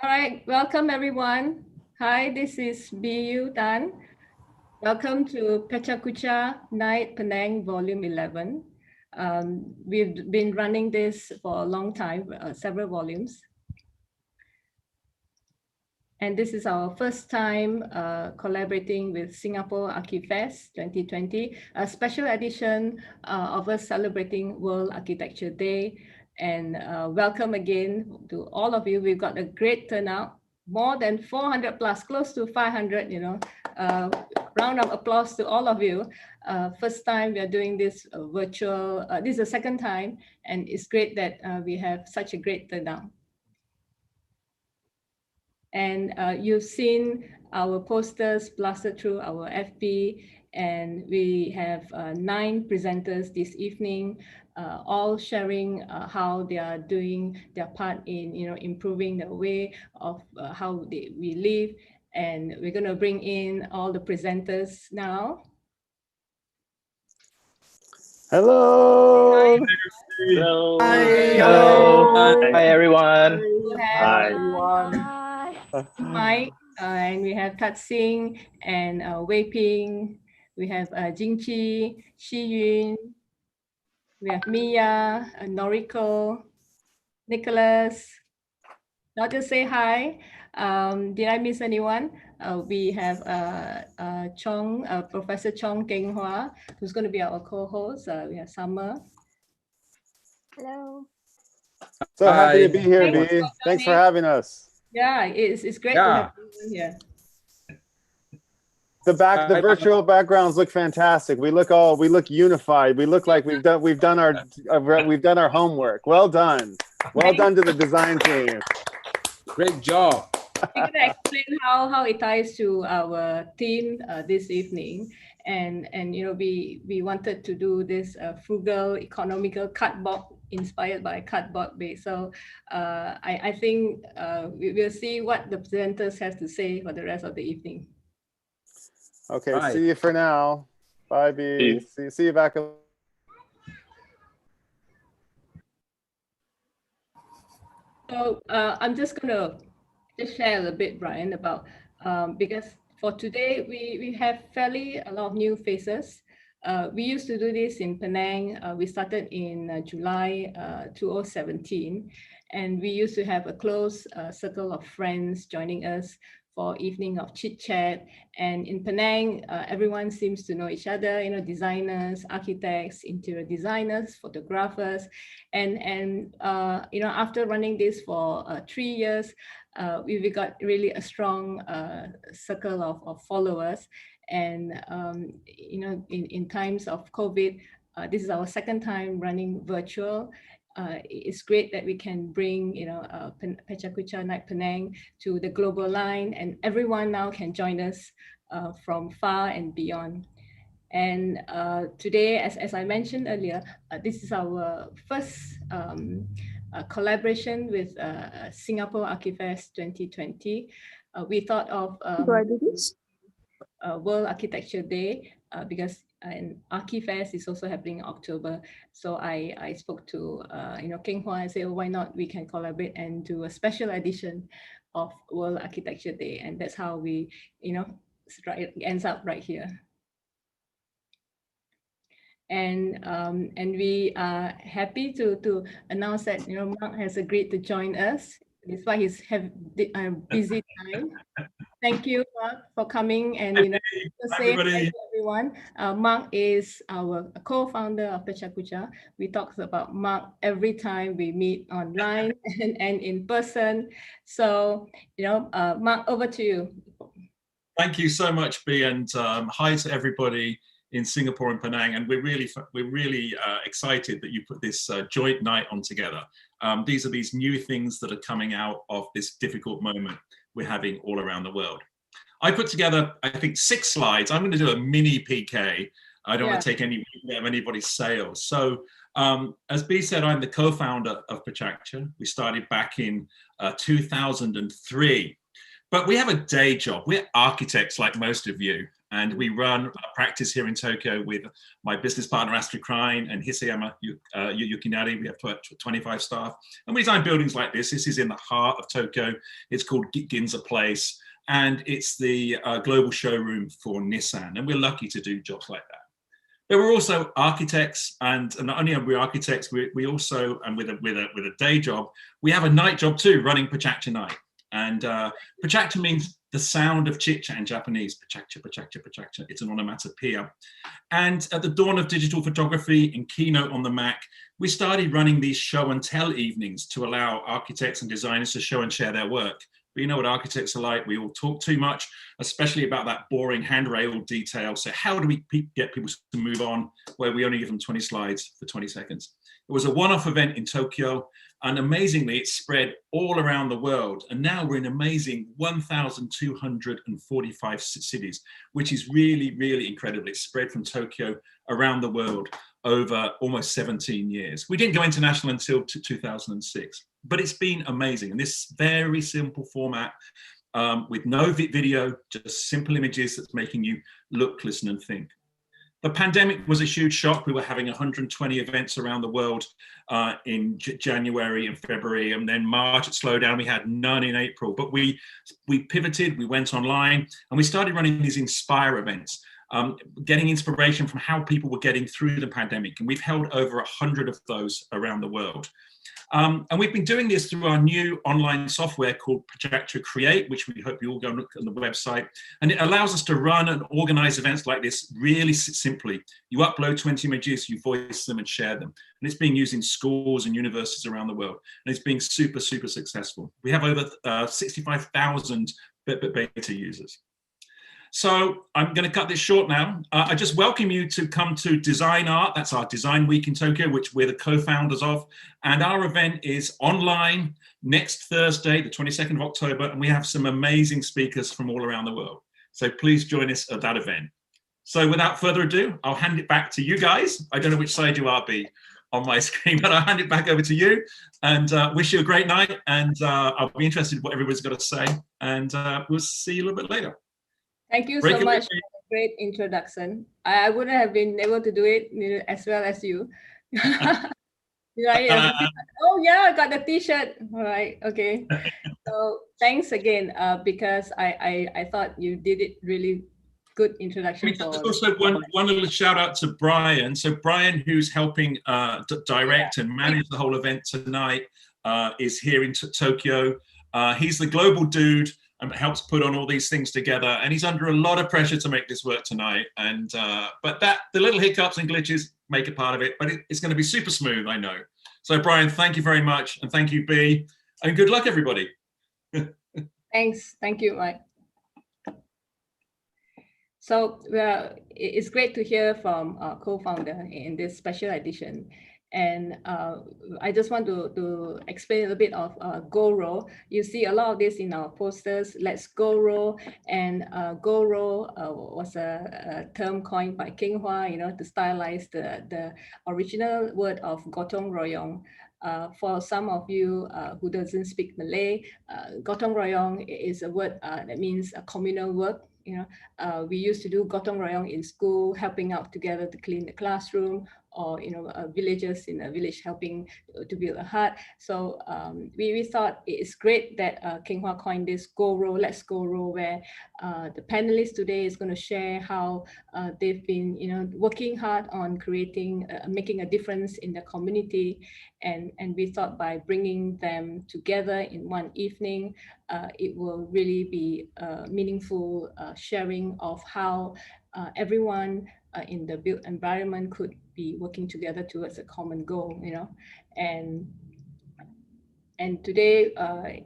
All right, welcome everyone. Hi, this is Bu Tan. Welcome to Pecha Kucha Night Penang Vol.11. We've been running this for a long time, several volumes. And this is our first time collaborating with Singapore Archifest 2020, a special edition of us celebrating World Architecture Day. And welcome again to all of you. We've got a great turnout, more than 400 plus, close to 500, round of applause to all of you. First time we are doing this virtual, this is the second time, and it's great that we have such a great turnout. And you've seen our posters blasted through our FB, and we have 9 presenters this evening, all sharing how they are doing their part in improving the way of how we live. And we're going to bring in all the presenters now. Hello. Hello. Hi. Hello. Hi, everyone. Hi. Everyone. Mike, and we have Singh and Wei Ping. We have Jing, Shiyun. We have Miya, Noriko, Nicholas. Not to say hi. Did I miss anyone? We have Professor Chong Keng Hua, who's going to be our co-host. We have Summer. Hello. So happy to be here, Thanks B. Thanks for having us. Yeah, it's great to have you here. The virtual backgrounds look fantastic. We look unified. We look like we've done our homework. Well done. Well done to the design team. Great job. We're going to explain how it ties to our theme this evening. And we wanted to do this frugal, economical cardboard inspired by cardboard base. So I think we will see what the presenters have to say for the rest of the evening. Okay, Bye. see you for now. Bye, B. See you back. So I'm just going to share a little bit, Brian, about because for today we have a lot of new faces. We used to do this in Penang. We started in July 2017, and we used to have a close circle of friends joining us for evening of chit chat. And in Penang, everyone seems to know each other, designers, architects, interior designers, photographers. And after running this for 3 years, we got really a strong circle of followers. And in times of COVID, this is our second time running virtual. It's great that we can bring Pecha Kucha Night Penang to the global line, and everyone now can join us from far and beyond. And today, as I mentioned earlier, this is our first collaboration with Singapore Archifest 2020. We thought of World Architecture Day because Archifest is also happening in October. So I spoke to Keng Hua and said, why not we can collaborate and do a special edition of World Architecture Day, and that's how we it ends up right here. And we are happy to announce that Mark has agreed to join us despite his busy time. Thank you, Mark, for coming and to say thank you, everyone. Mark is our co-founder of Pecha Kucha. We talk about Mark every time we meet online and in person. So, Mark, over to you. Thank you so much, B, and hi to everybody in Singapore and Penang. And we're really excited that you put this joint night on together. These are these new things that are coming out of this difficult moment we're having all around the world. I put together, I think, 6 slides. I'm going to do a mini PK. I don't want to take anybody's sales. So as B said, I'm the co-founder of PechaKucha. We started back in 2003. But we have a day job. We're architects like most of you. And we run a practice here in Tokyo with my business partner, Astrid Krein, and Hisayama Yukinari. We have 25 staff. And we design buildings like this. This is in the heart of Tokyo. It's called Ginza Place. And it's the global showroom for Nissan. And we're lucky to do jobs like that. But we're also architects, and not only are we architects, we also, and with a day job, we have a night job too, running PechaKucha Night. And PechaKucha means the sound of chit-chat in Japanese. PechaKucha, PechaKucha, PechaKucha. It's an onomatopoeia. And at the dawn of digital photography and Keynote on the Mac, we started running these show and tell evenings to allow architects and designers to show and share their work. But you know what architects are like. We all talk too much, especially about that boring handrail detail. So how do we get people to move on where we only give them 20 slides for 20 seconds? It was a one-off event in Tokyo, and amazingly, it spread all around the world. And now we're in amazing 1,245 cities, which is really, really incredible. It's spread from Tokyo around the world over almost 17 years. We didn't go international until 2006, but it's been amazing. And this very simple format with no video, just simple images that's making you look, listen, and think. The pandemic was a huge shock. We were having 120 events around the world in January and February, and then March it slowed down. We had none in April, but we pivoted, we went online, and we started running these Inspire events, getting inspiration from how people were getting through the pandemic. And we've held over 100 of those around the world. And we've been doing this through our new online software called PechaKucha Create, which we hope you all go and look on the website. And it allows us to run and organize events like this really simply. You upload 20 images, you voice them and share them. And it's being used in schools and universities around the world. And it's being super, super successful. We have over 65,000 beta users. So I'm going to cut this short now. I just welcome you to come to Design Art. That's our design week in Tokyo, which we're the co-founders of. And our event is online next Thursday, the 22nd of October. And we have some amazing speakers from all around the world. So please join us at that event. So without further ado, I'll hand it back to you guys. I don't know which side you are, B, on my screen, but I'll hand it back over to you and wish you a great night. And I'll be interested in what everybody's got to say. And we'll see you a little bit later. Thank you so much for the great introduction. I wouldn't have been able to do it as well as you. Right? Oh yeah, I got the t-shirt. All right, okay. So thanks again, because I thought you did it really good introduction. Also one little shout out to Brian. So Brian, who's helping direct and manage the whole event tonight, is here in Tokyo. He's the global dude and helps put on all these things together. And he's under a lot of pressure to make this work tonight. And but the little hiccups and glitches make a part of it, but it's going to be super smooth, I know. So Brian, thank you very much. And thank you, B. And good luck, everybody. Thanks. Thank you, Mike. So it's great to hear from our co-founder in this special edition. And I just want to explain a little bit of Go-Ro. You see a lot of this in our posters. Let's Go-Ro. And Go-Ro was a term coined by King Hua, to stylize the original word of Gotong Royong. For some of you who doesn't speak Malay, Gotong Royong is a word that means a communal work. We used to do Gotong Royong in school, helping out together to clean the classroom, or villagers in a village helping to build a hut. So we thought it's great that King Hua coined this Go-Ro, Let's Go-Ro, where the panelists today is going to share how they've been working hard on creating, making a difference in the community. And we thought by bringing them together in one evening, it will really be a meaningful sharing of how everyone in the built environment could be working together towards a common goal, and today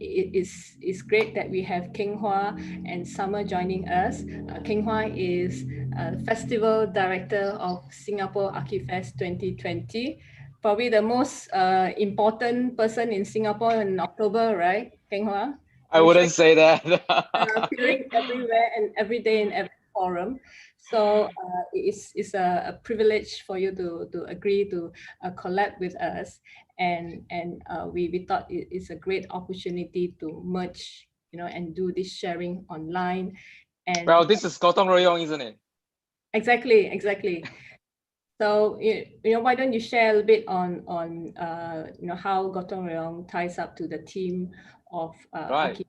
it's great that we have King Hua and Summer joining us. King Hua is Festival Director of Singapore Archifest 2020. Probably the most important person in Singapore in October, right, King Hua? I wouldn't say that. Appearing everywhere and every day in every forum. So it's a privilege for you to agree to collab with us, and we thought it's a great opportunity to merge, and do this sharing online. And well, this is Gotong Royong, isn't it? Exactly. So why don't you share a little bit on how Gotong Royong ties up to the theme of Right.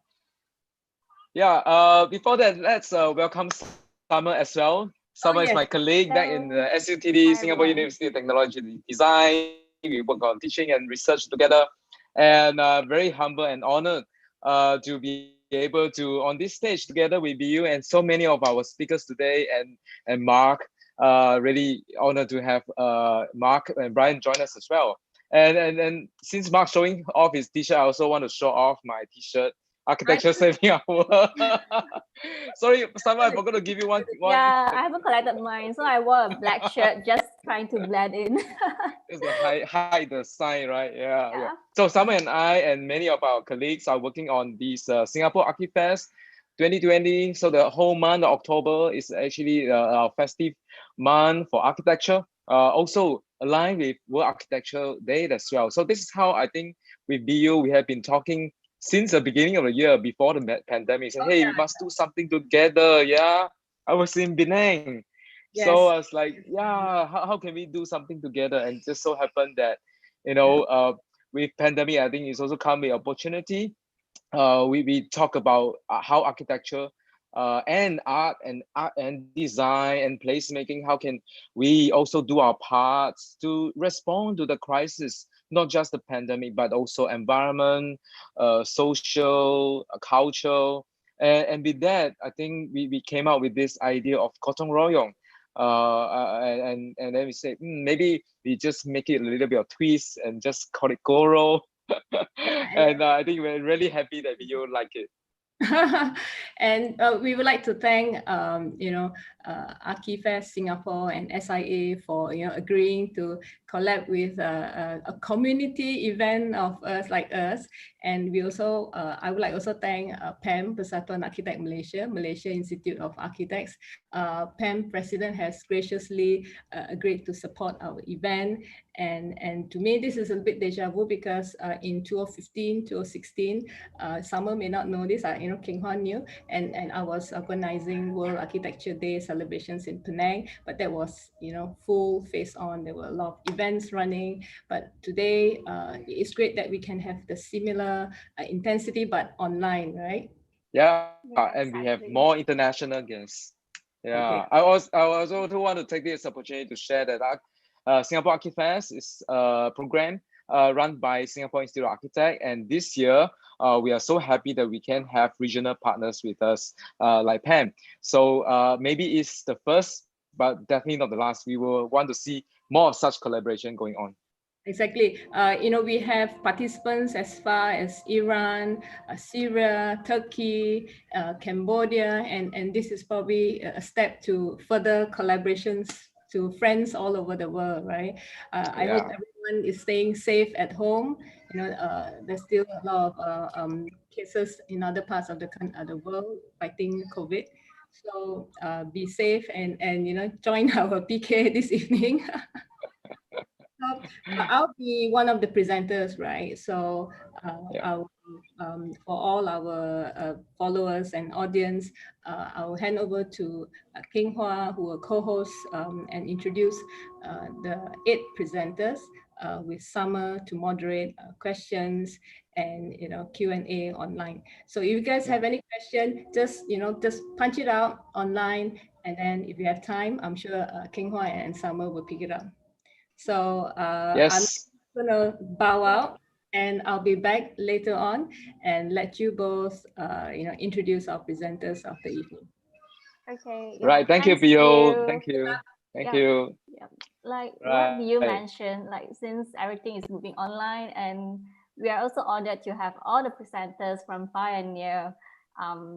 Yeah. Before that, let's welcome Summer as well. Summer is yes. my colleague back in the Hello. SUTD, Hi, Singapore everyone. University of Technology Design. We work on teaching and research together, and very humble and honored to be able to on this stage together with you and so many of our speakers today, and Mark. Really honored to have Mark and Brian join us as well. And since Mark's showing off his t-shirt, I also want to show off my t-shirt. Architecture saving our. Sorry, Summer, I forgot to give you one. Yeah, I haven't collected mine, so I wore a black shirt just trying to blend in. Just to hide the sign, right? Yeah. Yeah. So Summer and I and many of our colleagues are working on this Singapore Archifest 2020. So the whole month of October is actually our festive month for architecture. Also aligned with World Architecture Day as well. So this is how I think with BU we have been talking since the beginning of the year before the pandemic. Say, hey, we must do something together. Yeah. I was in Penang. Yes. So I was like, yeah, how can we do something together? And just so happened that, with pandemic, I think it's also come with opportunity. We talk about how architecture and art and design and placemaking, how can we also do our parts to respond to the crisis, not just the pandemic, but also environment, social, culture. And with that, I think we came out with this idea of Gotong Royong. And then we said, maybe we just make it a little bit of twist and just call it Goro. And I think we're really happy that you like it. And we would like to thank Archifest Singapore and SIA for agreeing to collab with a community event of us like us. And we also I would like also thank PAM, Persatuan Architect Malaysia Institute of Architects. PAM president has graciously agreed to support our event. And to me, this is a bit deja vu because in 2015, 2016, Summer may not know this, King Hua knew, and I was organizing World Architecture Day celebrations in Penang, but that was, full face on. There were a lot of events running, but today it's great that we can have the similar intensity, but online, right? Yeah, Yeah, and we have exactly. more international guests. Yeah, Okay. I also want to take this opportunity to share that Singapore Archifest is a program run by Singapore Institute of Architects, and this year we are so happy that we can have regional partners with us like PAM. So maybe it's the first, but definitely not the last. We will want to see more of such collaboration going on. Exactly. We have participants as far as Iran, Syria, Turkey, Cambodia, and this is probably a step to further collaborations to friends all over the world, right? I hope everyone is staying safe at home. There's still a lot of cases in other parts of the world fighting COVID. So be safe and join our PK this evening. So I'll be one of the presenters, right? So I'll, for all our followers and audience, I'll hand over to King Hua, who will co-host and introduce the 8 presenters with Summer to moderate questions and Q&A online. So if you guys have any question, just punch it out online, and then if you have time, I'm sure King Hua and Summer will pick it up. So Yes. I'm gonna bow out, and I'll be back later on and let you both, introduce our presenters of the evening. Okay. Right. Thank you, Thanks, Bio. Bill. Thank you. Thank Yeah. you. Yeah. Like Right. what you mentioned, like since everything is moving online, and we are also honored to have all the presenters from Pioneer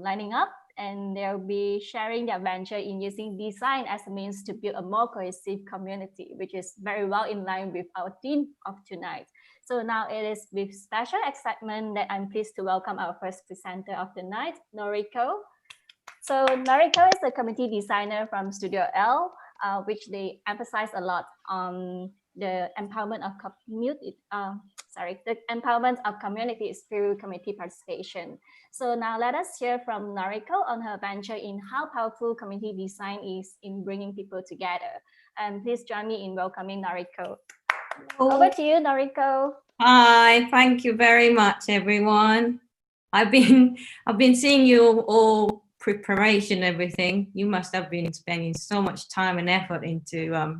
lining up, and they'll be sharing their venture in using design as a means to build a more cohesive community, which is very well in line with our theme of tonight. So now it is with special excitement that I'm pleased to welcome our first presenter of the night, Noriko. So Noriko is a community designer from Studio L, which they emphasize a lot on the empowerment of community. The empowerment of communities through community participation. So now let us hear from Noriko on her venture in how powerful community design is in bringing people together. And please join me in welcoming Noriko. Over to you, Noriko. Hi, thank you very much, everyone. I've been seeing you all preparation, everything. You must have been spending so much time and effort into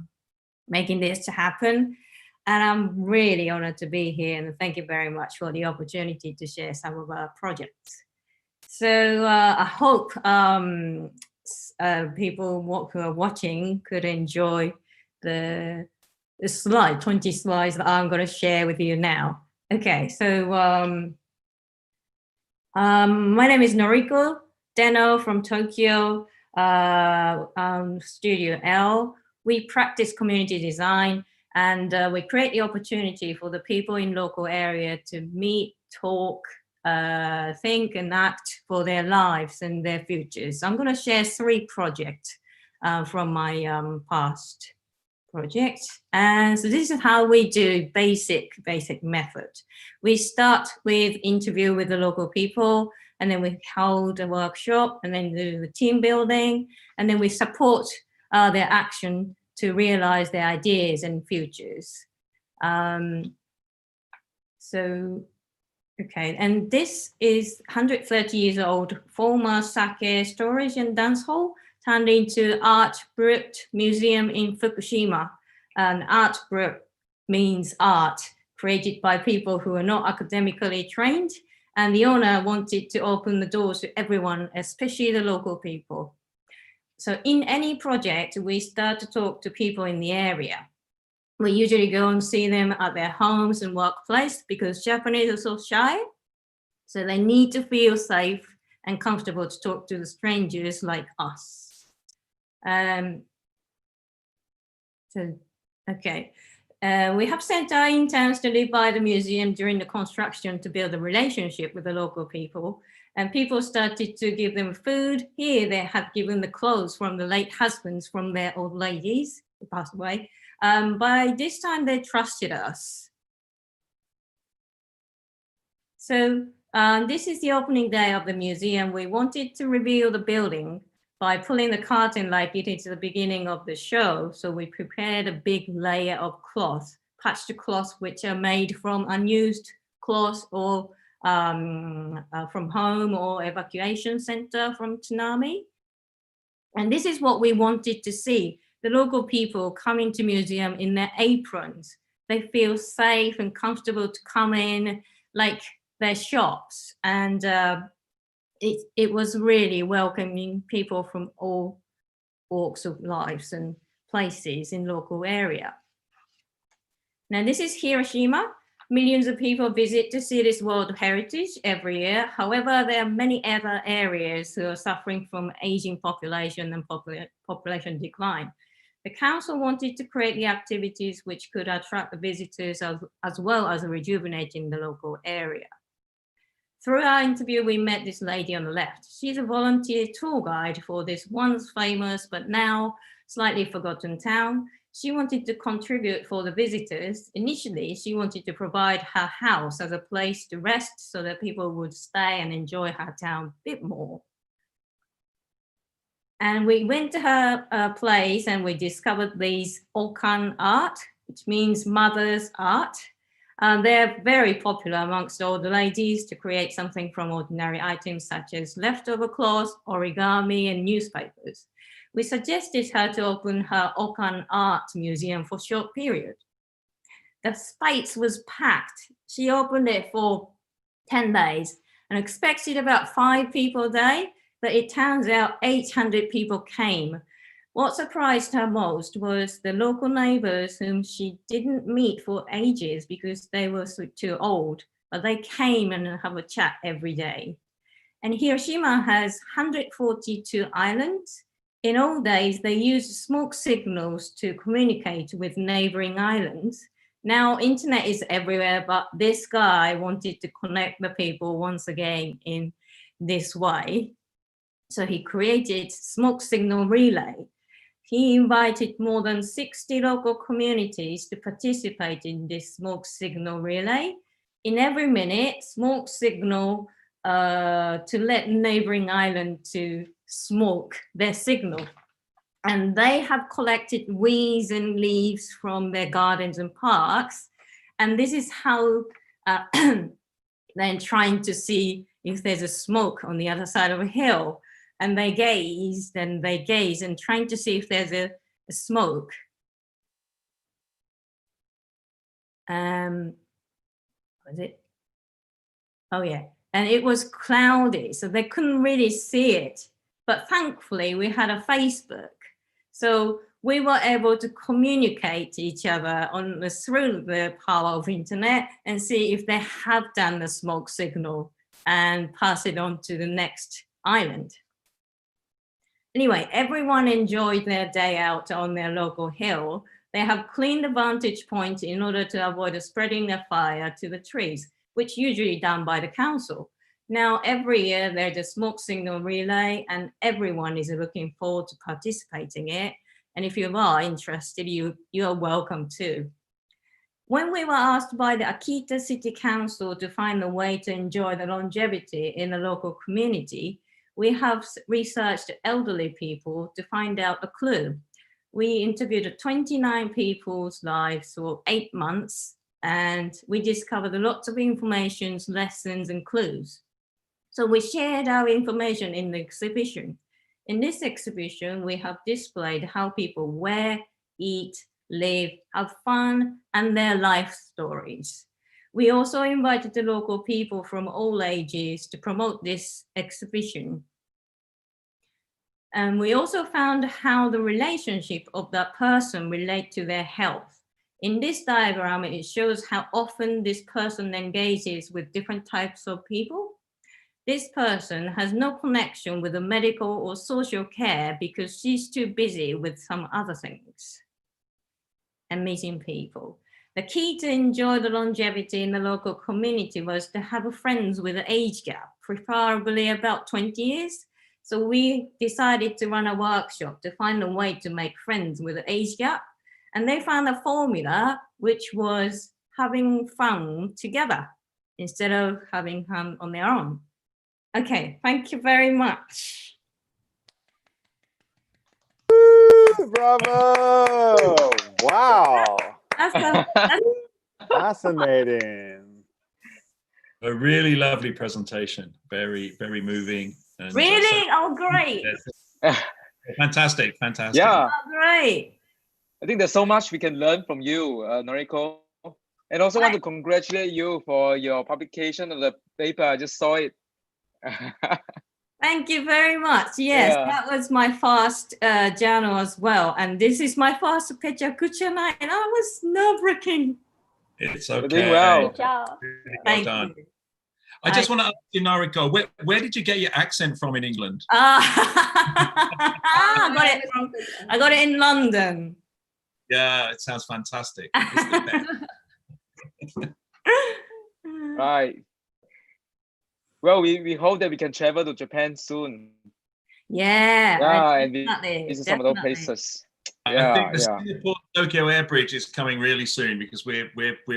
making this to happen. And I'm really honored to be here, and thank you very much for the opportunity to share some of our projects. So I hope people who are watching could enjoy the 20 slides that I'm going to share with you now. Okay, so my name is Noriko, Deno from Tokyo, Studio L. We practice community design, and we create the opportunity for the people in local area to meet, talk, think and act for their lives and their futures. I'm going to share 3 projects from my past projects. And so this is how we do basic method. We start with interview with the local people, and then we hold a workshop, and then do the team building, and then we support their action to realize their ideas and futures. Okay, and this is 130 years old former sake storage and dance hall turned into Art Brut Museum in Fukushima. And Art Brut means art created by people who are not academically trained, and the owner wanted to open the doors to everyone, especially the local people. So in any project, we start to talk to people in the area. We usually go and see them at their homes and workplace because Japanese are so shy. So they need to feel safe and comfortable to talk to the strangers like us. We have sent our interns to live by the museum during the construction to build a relationship with the local people. And people started to give them food. Here they have given the clothes from the late husbands from their old ladies who passed away. By this time they trusted us. So this is the opening day of the museum. We wanted to reveal the building by pulling the curtain like it is the beginning of the show. So we prepared a big layer of cloth, patched cloth, which are made from unused cloth or from home or evacuation center from tsunami. And this is what we wanted to see. The local people coming to museum in their aprons. They feel safe and comfortable to come in like their shops. And it was really welcoming people from all walks of lives and places in local area. Now this is Hiroshima. Millions of people visit to see this World Heritage every year. However, there are many other areas who are suffering from aging population and population decline. The council wanted to create the activities which could attract the visitors as well as rejuvenating the local area. Through our interview, we met this lady on the left. She's a volunteer tour guide for this once famous but now slightly forgotten town. She wanted to contribute for the visitors. Initially, she wanted to provide her house as a place to rest so that people would stay and enjoy her town a bit more. And we went to her place and we discovered these okan art, which means mother's art. They're very popular amongst all the ladies to create something from ordinary items such as leftover cloth, origami, and newspapers. We suggested her to open her okan art museum for a short period. The space was packed. She opened it for 10 days and expected about 5 people a day, but it turns out 800 people came. What surprised her most was the local neighbors whom she didn't meet for ages because they were too old, but they came and have a chat every day. And Hiroshima has 142 islands. In old days, they used smoke signals to communicate with neighboring islands. Now, internet is everywhere, but this guy wanted to connect the people once again in this way. So he created smoke signal relay. he invited more than 60 local communities to participate in this smoke signal relay. In every minute, smoke signal to let neighboring island to smoke their signal. And they have collected weeds and leaves from their gardens and parks. And this is how they're trying to see if there's a smoke on the other side of a hill. And they gaze and trying to see if there's a smoke. Was it? Oh yeah, and it was cloudy, so they couldn't really see it. But thankfully, we had a Facebook. So we were able to communicate to each other through the power of internet and see if they have done the smoke signal and pass it on to the next island. Anyway, everyone enjoyed their day out on their local hill. They have cleaned the vantage point in order to avoid spreading their fire to the trees, which usually done by the council. Now, every year there's a smoke signal relay and everyone is looking forward to participating in it. And if you are interested, you are welcome too. When we were asked by the Akita City Council to find a way to enjoy the longevity in the local community, we have researched elderly people to find out a clue. We interviewed 29 people's lives for 8 months, and we discovered lots of information, lessons, and clues. So we shared our information in the exhibition. In this exhibition, we have displayed how people wear, eat, live, have fun, and their life stories. We also invited the local people from all ages to promote this exhibition. And we also found how the relationship of that person relate to their health. In this diagram, it shows how often this person engages with different types of people. This person has no connection with the medical or social care because she's too busy with some other things. And meeting people. The key to enjoy the longevity in the local community was to have friends with an age gap, preferably about 20 years. So we decided to run a workshop to find a way to make friends with an age gap. And they found a formula, which was having fun together instead of having fun on their own. Okay, thank you very much. Woo, bravo! Wow. That's Fascinating. A really lovely presentation. Very, very moving. And, really? Oh, great. Fantastic, fantastic. Yeah. Oh, great. I think there's so much we can learn from you, Noriko. And also want to congratulate you for your publication of the paper. I just saw it. Thank you very much. Yes, Yeah. that was my first journal as well. And this is my first Pecha Kucha night. And I was nerve-wracking. It's okay. You're doing well. Good job. Really well Thank done. you. I just want to ask you, Noriko, where did you get your accent from in England? I got it in London. Yeah, it sounds fantastic. It's the best. Right. Well, we hope that we can travel to Japan soon. Yeah, And visit some of those definitely. places. I think the Singapore Tokyo Air Bridge is coming really soon because we're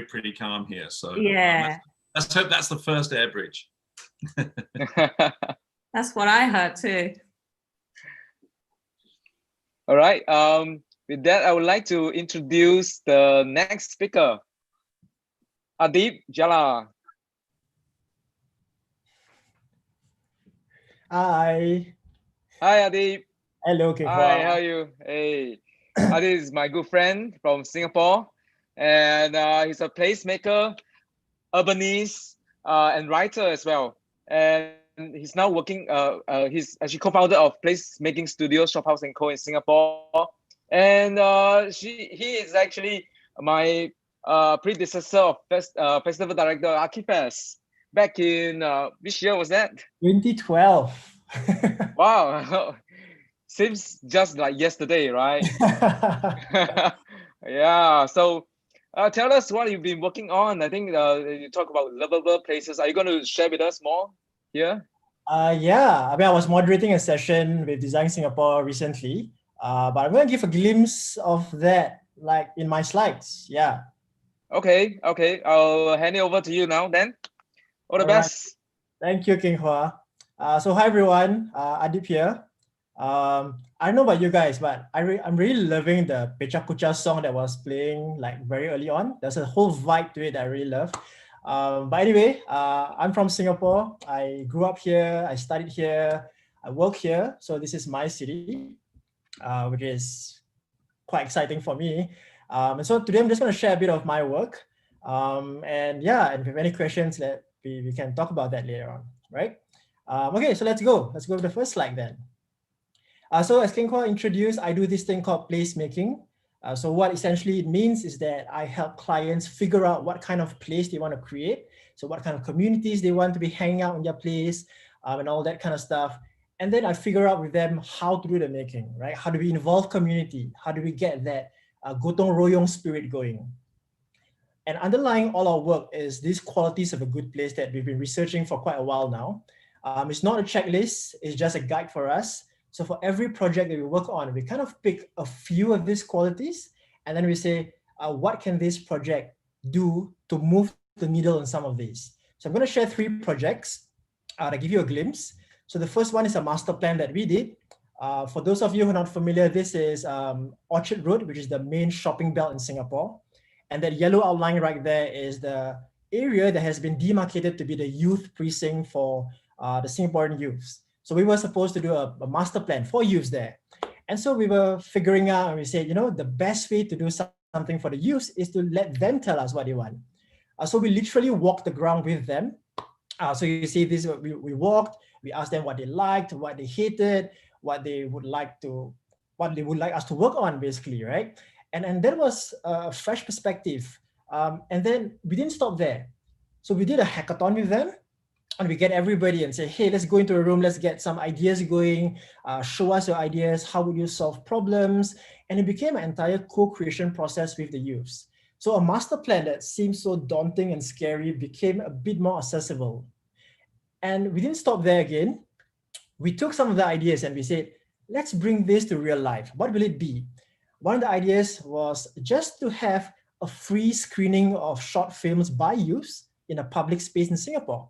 pretty calm here. So Yeah, let's hope that's the first air bridge. that's what I heard too. All right. With that, I would like to introduce the next speaker, Adib Jalal. Hi. Hi, Adib. Hello, Hi, how are you? Hey, Adib is my good friend from Singapore, and he's a placemaker, urbanist, and writer as well. And he's now working. He's actually co-founder of Placemaking Studio, Shophouse & Co. in Singapore. And he is actually my predecessor of festival director Archifest back in which year was that? 2012. Wow, seems just like yesterday, right? Yeah. So tell us what you've been working on. I think you talk about lovable places. Are you going to share with us more here? Yeah, I mean, I was moderating a session with Design Singapore recently. but I'm going to give a glimpse of that like in my slides. Yeah. Okay, I'll hand it over to you now then. All the All right. best. Thank you, King Hua. So hi everyone, Adip here. I don't know about you guys, but I'm really loving the Pecha Kucha song that was playing like very early on. There's a whole vibe to it that I really love. But anyway, I'm from Singapore. I grew up here, I studied here, I work here. So this is my city, which is quite exciting for me. And so today I'm just going to share a bit of my work. And yeah, and if you have any questions, we can talk about that later on, right? Okay, so let's go. Let's go to the first slide then. So as King Hua introduced, I do this thing called placemaking. So what essentially it means is that I help clients figure out what kind of place they want to create. So what kind of communities they want to be hanging out in their place, and all that kind of stuff. And then I figure out with them how to do the making, right? How do we involve community? How do we get that Gotong Royong spirit going? And underlying all our work is these qualities of a good place that we've been researching for quite a while now. It's not a checklist, it's just a guide for us. So for every project that we work on, we kind of pick a few of these qualities, and then we say, what can this project do to move the needle on some of these? So I'm going to share 3 projects to give you a glimpse. So the first one is a master plan that we did. For those of you who are not familiar, this is Orchard Road, which is the main shopping belt in Singapore. And that yellow outline right there is the area that has been demarcated to be the youth precinct for the Singaporean youths. So we were supposed to do a master plan for youths there. And so we were figuring out, and we said, you know, the best way to do something for the youths is to let them tell us what they want. So we literally walked the ground with them. So you see this, we walked, we asked them what they liked, what they hated, what they would like us to work on, basically, right? And that was a fresh perspective. And then we didn't stop there. So we did a hackathon with them, and we get everybody and say, hey, let's go into a room, let's get some ideas going, show us your ideas, how would you solve problems? And it became an entire co-creation process with the youths. So a master plan that seemed so daunting and scary became a bit more accessible. And we didn't stop there again. We took some of the ideas and we said, let's bring this to real life. What will it be? One of the ideas was just to have a free screening of short films by youths in a public space in Singapore.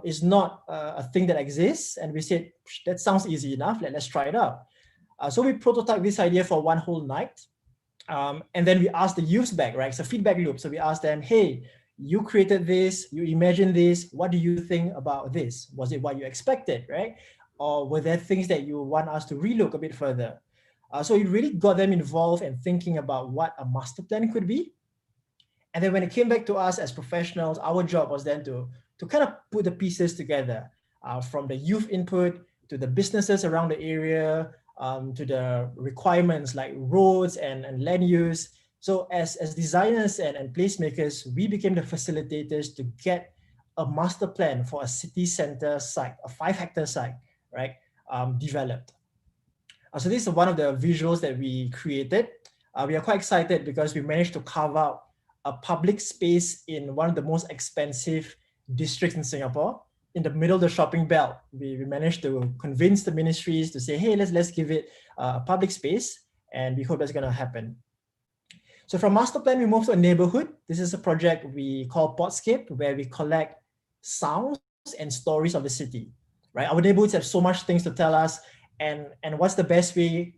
It's not a thing that exists. And we said, that sounds easy enough. Let's try it out. So we prototyped this idea for one whole night. And then we asked the youths back, right? It's a feedback loop. So we asked them, hey, you created this, you imagined this. What do you think about this? Was it what you expected, right? Or were there things that you want us to relook a bit further? So it really got them involved and thinking about what a master plan could be. And then when it came back to us as professionals, our job was then to kind of put the pieces together, from the youth input to the businesses around the area, to the requirements like roads and land use. So as designers and placemakers, we became the facilitators to get a master plan for a city center site, a 5-hectare site, right, developed. So this is one of the visuals that we created. We are quite excited because we managed to carve out a public space in one of the most expensive districts in Singapore, in the middle of the shopping belt. We managed to convince the ministries to say, hey, let's give it a public space, and we hope that's going to happen. So from master plan, we moved to a neighborhood. This is a project we call Podscape, where we collect sounds and stories of the city, right? Our neighborhoods have so much things to tell us, and what's the best way?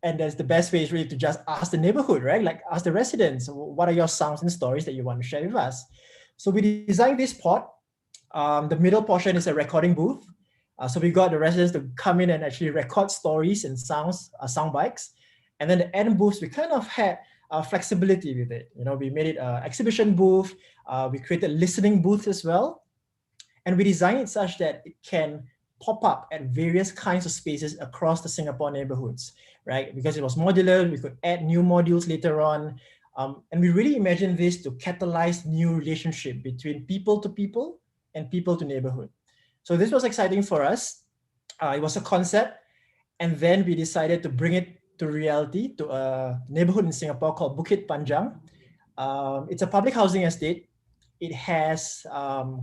And there's the best way is really to just ask the neighborhood, right? Like ask the residents, what are your sounds and stories that you want to share with us? So we designed this pod. The middle portion is a recording booth. So we got the residents to come in and actually record stories and sounds, sound bites. And then the end booths, we kind of had flexibility with it. You know, we made it an exhibition booth. We created listening booths as well. And we designed it such that it can pop up at various kinds of spaces across the Singapore neighborhoods, right? Because it was modular, we could add new modules later on. And we really imagined this to catalyze new relationship between people to people and people to neighborhood. So this was exciting for us. It was a concept. And then we decided to bring it to reality to a neighborhood in Singapore called Bukit Panjang. It's a public housing estate. It has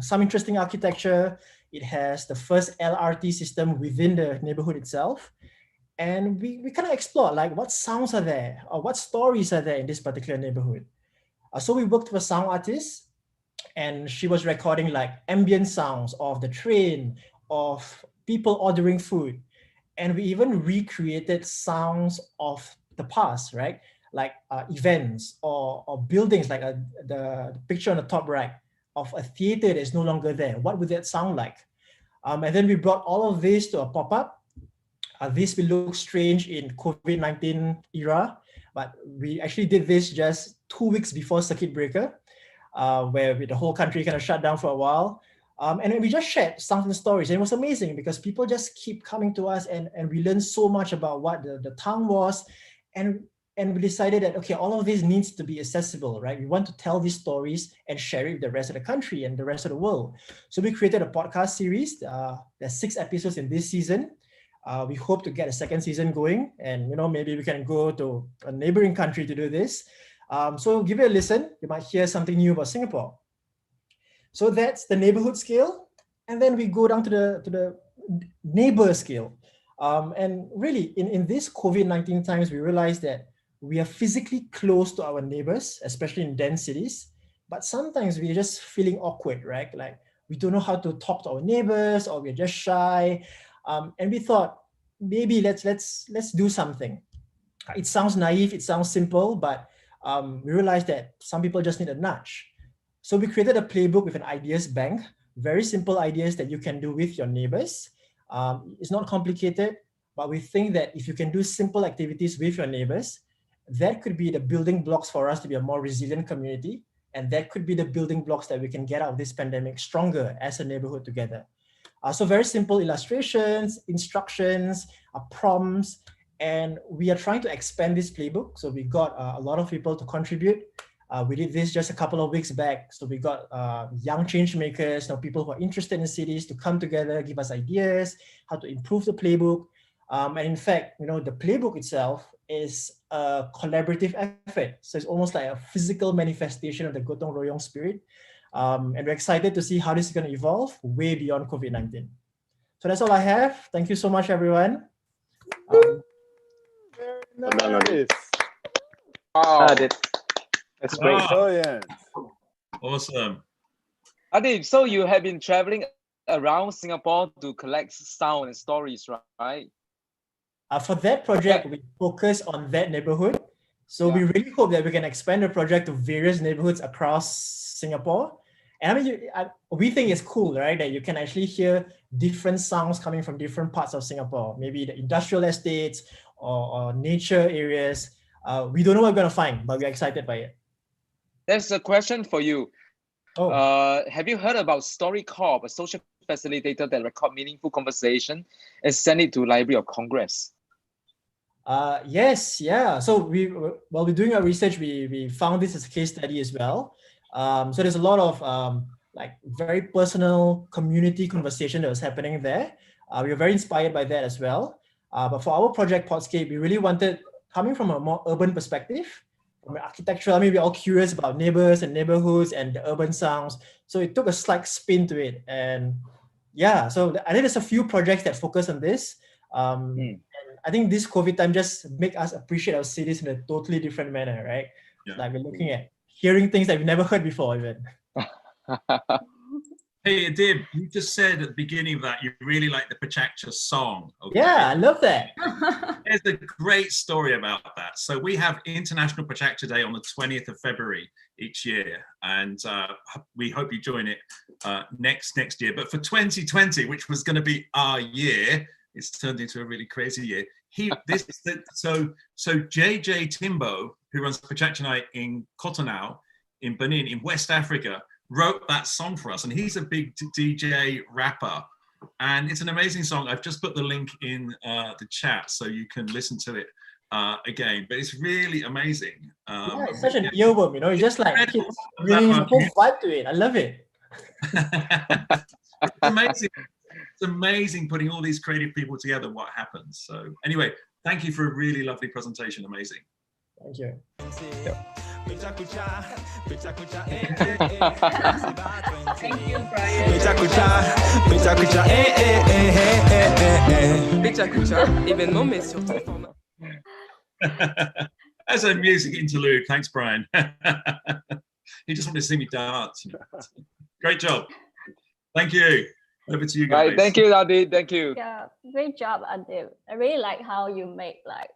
some interesting architecture. It has the first LRT system within the neighborhood itself. And we kind of explored like what sounds are there or what stories are there in this particular neighborhood. So we worked with a sound artist, and she was recording like ambient sounds of the train, of people ordering food. And we even recreated sounds of the past, right? Like events or buildings, like the picture on the top right of a theater that is no longer there. What would that sound like? And then we brought all of this to a pop-up. This will look strange in COVID-19 era, but we actually did this just 2 weeks before circuit breaker, where the whole country kind of shut down for a while. And then we just shared sounds and stories. And it was amazing because people just keep coming to us, and we learned so much about what the town was. And we decided that, okay, all of this needs to be accessible, right? We want to tell these stories and share it with the rest of the country and the rest of the world. So we created a podcast series. There's 6 episodes in this season. We hope to get a second season going, and maybe we can go to a neighboring country to do this. So give it a listen. You might hear something new about Singapore. So that's the neighborhood scale, and then we go down to the neighbor scale. And really, in these COVID-19 times, we realized that we are physically close to our neighbors, especially in dense cities. But sometimes we're just feeling awkward, right? Like we don't know how to talk to our neighbors, or we're just shy. And we thought maybe let's do something. It sounds naive, it sounds simple, but we realized that some people just need a nudge. So we created a playbook with an ideas bank, very simple ideas that you can do with your neighbors. It's not complicated, but we think that if you can do simple activities with your neighbors, that could be the building blocks for us to be a more resilient community. And that could be the building blocks that we can get out of this pandemic stronger as a neighborhood together. So very simple illustrations, instructions, prompts, and we are trying to expand this playbook. So we got a lot of people to contribute. We did this just a couple of weeks back. So we got young change makers, people who are interested in cities to come together, give us ideas, how to improve the playbook. And in fact, the playbook itself is a collaborative effort. So it's almost like a physical manifestation of the Gotong Royong spirit. And we're excited to see how this is going to evolve way beyond COVID-19. So that's all I have. Thank you so much, everyone. Very nice. Adib. That's great. Brilliant. Awesome. Adib, so you have been traveling around Singapore to collect sound and stories, right? For that project, we focus on that neighborhood. So we really hope that we can expand the project to various neighborhoods across Singapore. And I mean, we think it's cool, right? That you can actually hear different sounds coming from different parts of Singapore, maybe the industrial estates or nature areas. We don't know what we're going to find, but we're excited by it. There's a question for you. Oh. Have you heard about Story Corp, a social facilitator that record meaningful conversation and send it to Library of Congress? Yes, yeah. So while we're doing our research, we found this as a case study as well. So there's a lot of like very personal community conversation that was happening there. We were very inspired by that as well. But for our project Podscape, we really wanted, coming from a more urban perspective, from an architectural, I mean, we're all curious about neighbors and neighborhoods and the urban sounds. So it took a slight spin to it. And yeah, so I think there's a few projects that focus on this. And I think this COVID time just make us appreciate our cities in a totally different manner, right? Yeah. Like we're looking at hearing things that we've never heard before even. Hey, Adib, you just said at the beginning of that you really like the PechaKucha song. Okay? Yeah, I love that. There's a great story about that. So we have International PechaKucha Day on the 20th of February each year, and we hope you join it next year. But for 2020, which was going to be our year, it's turned into a really crazy year. So JJ Timbo, who runs PechaKucha Night in Cotonou, in Benin, in West Africa, wrote that song for us, and he's a big DJ rapper, and it's an amazing song. I've just put the link in the chat so you can listen to it again, but it's really amazing. Yeah, it's such an earworm, it's just like really a whole vibe to it. I love it. It's amazing. It's amazing putting all these creative people together, what happens. So anyway, thank you for a really lovely presentation. Amazing. Thank you. Thank you, Brian. PechaKucha, événement, mais surtout format. As a music interlude, thanks, Brian. He just wanted to see me dance. Great job. Thank you. Over to you guys. Right, thank you, Adib. Thank you. Yeah, great job, Adib. I really like how you make like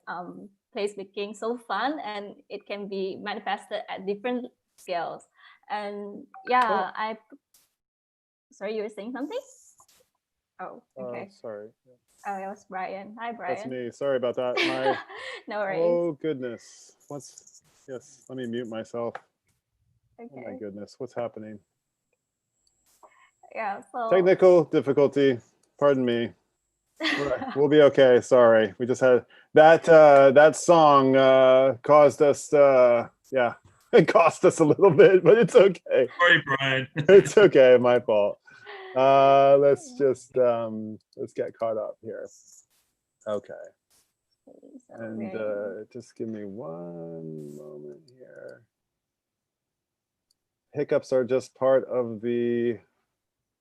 placemaking so fun, and it can be manifested at different scales. And yeah, sorry, you were saying something? Oh, okay. Sorry. Oh, it was Brian. Hi, Brian. That's me. Sorry about that. No worries. Oh goodness. Yes, let me mute myself. Okay. Oh my goodness, what's happening? Yeah, so Technical difficulty. Pardon me. We'll be okay. Sorry. We just had that song caused us it cost us a little bit, but it's okay. Sorry, Brian. It's okay, my fault. Let's just let's get caught up here. Okay. And just give me one moment here. Hiccups are just part of the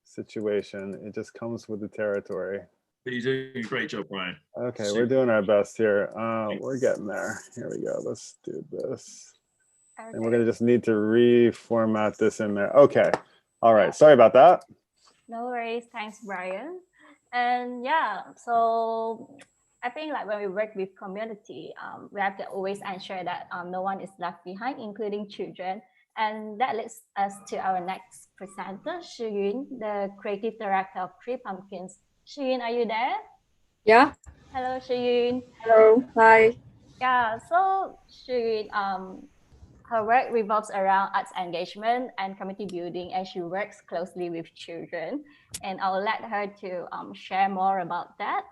situation. It just comes with the territory. You're doing a great job, Brian. Okay, we're doing our best here. We're getting there. Here we go. Let's do this. Okay. And we're gonna just need to reformat this in there. Okay. All right. Sorry about that. No worries. Thanks, Brian. And yeah, so I think like when we work with community, we have to always ensure that no one is left behind, including children. And that leads us to our next presenter, Shuyun, the creative director of Three Pumpkins. Shuyun, are you there? Yeah. Hello, Shuyun. Hello. Hi. Yeah, so Shuyun, her work revolves around arts engagement and community building, and she works closely with children. And I'll let her to share more about that.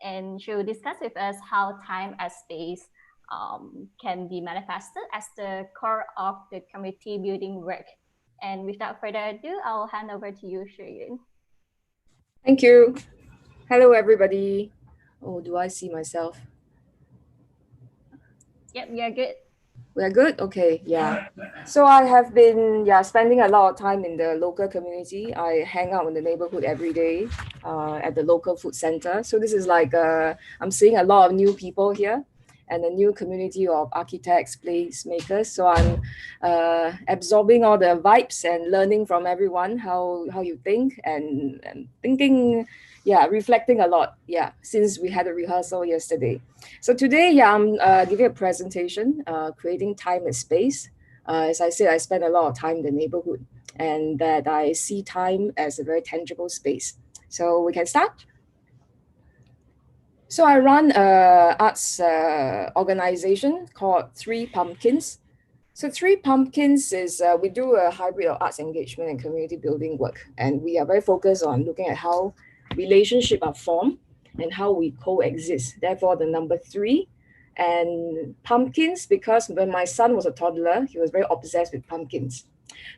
And she'll discuss with us how time as space can be manifested as the core of the community building work. And without further ado, I'll hand over to you, Shuyun. Thank you. Hello, everybody. Oh, do I see myself? Yep, you're good. We're good? Okay, yeah. So I have been spending a lot of time in the local community. I hang out in the neighborhood every day at the local food center. So this is like, I'm seeing a lot of new people here and a new community of architects, placemakers. So I'm absorbing all the vibes and learning from everyone how you think and thinking, reflecting a lot, since we had a rehearsal yesterday. So today, I'm giving a presentation, creating time and space. As I said, I spend a lot of time in the neighborhood and that I see time as a very tangible space. So we can start. So I run an arts organization called Three Pumpkins. So Three Pumpkins is, we do a hybrid of arts engagement and community building work. And we are very focused on looking at how relationships are formed and how we coexist. Therefore, the number 3. And pumpkins, because when my son was a toddler, he was very obsessed with pumpkins.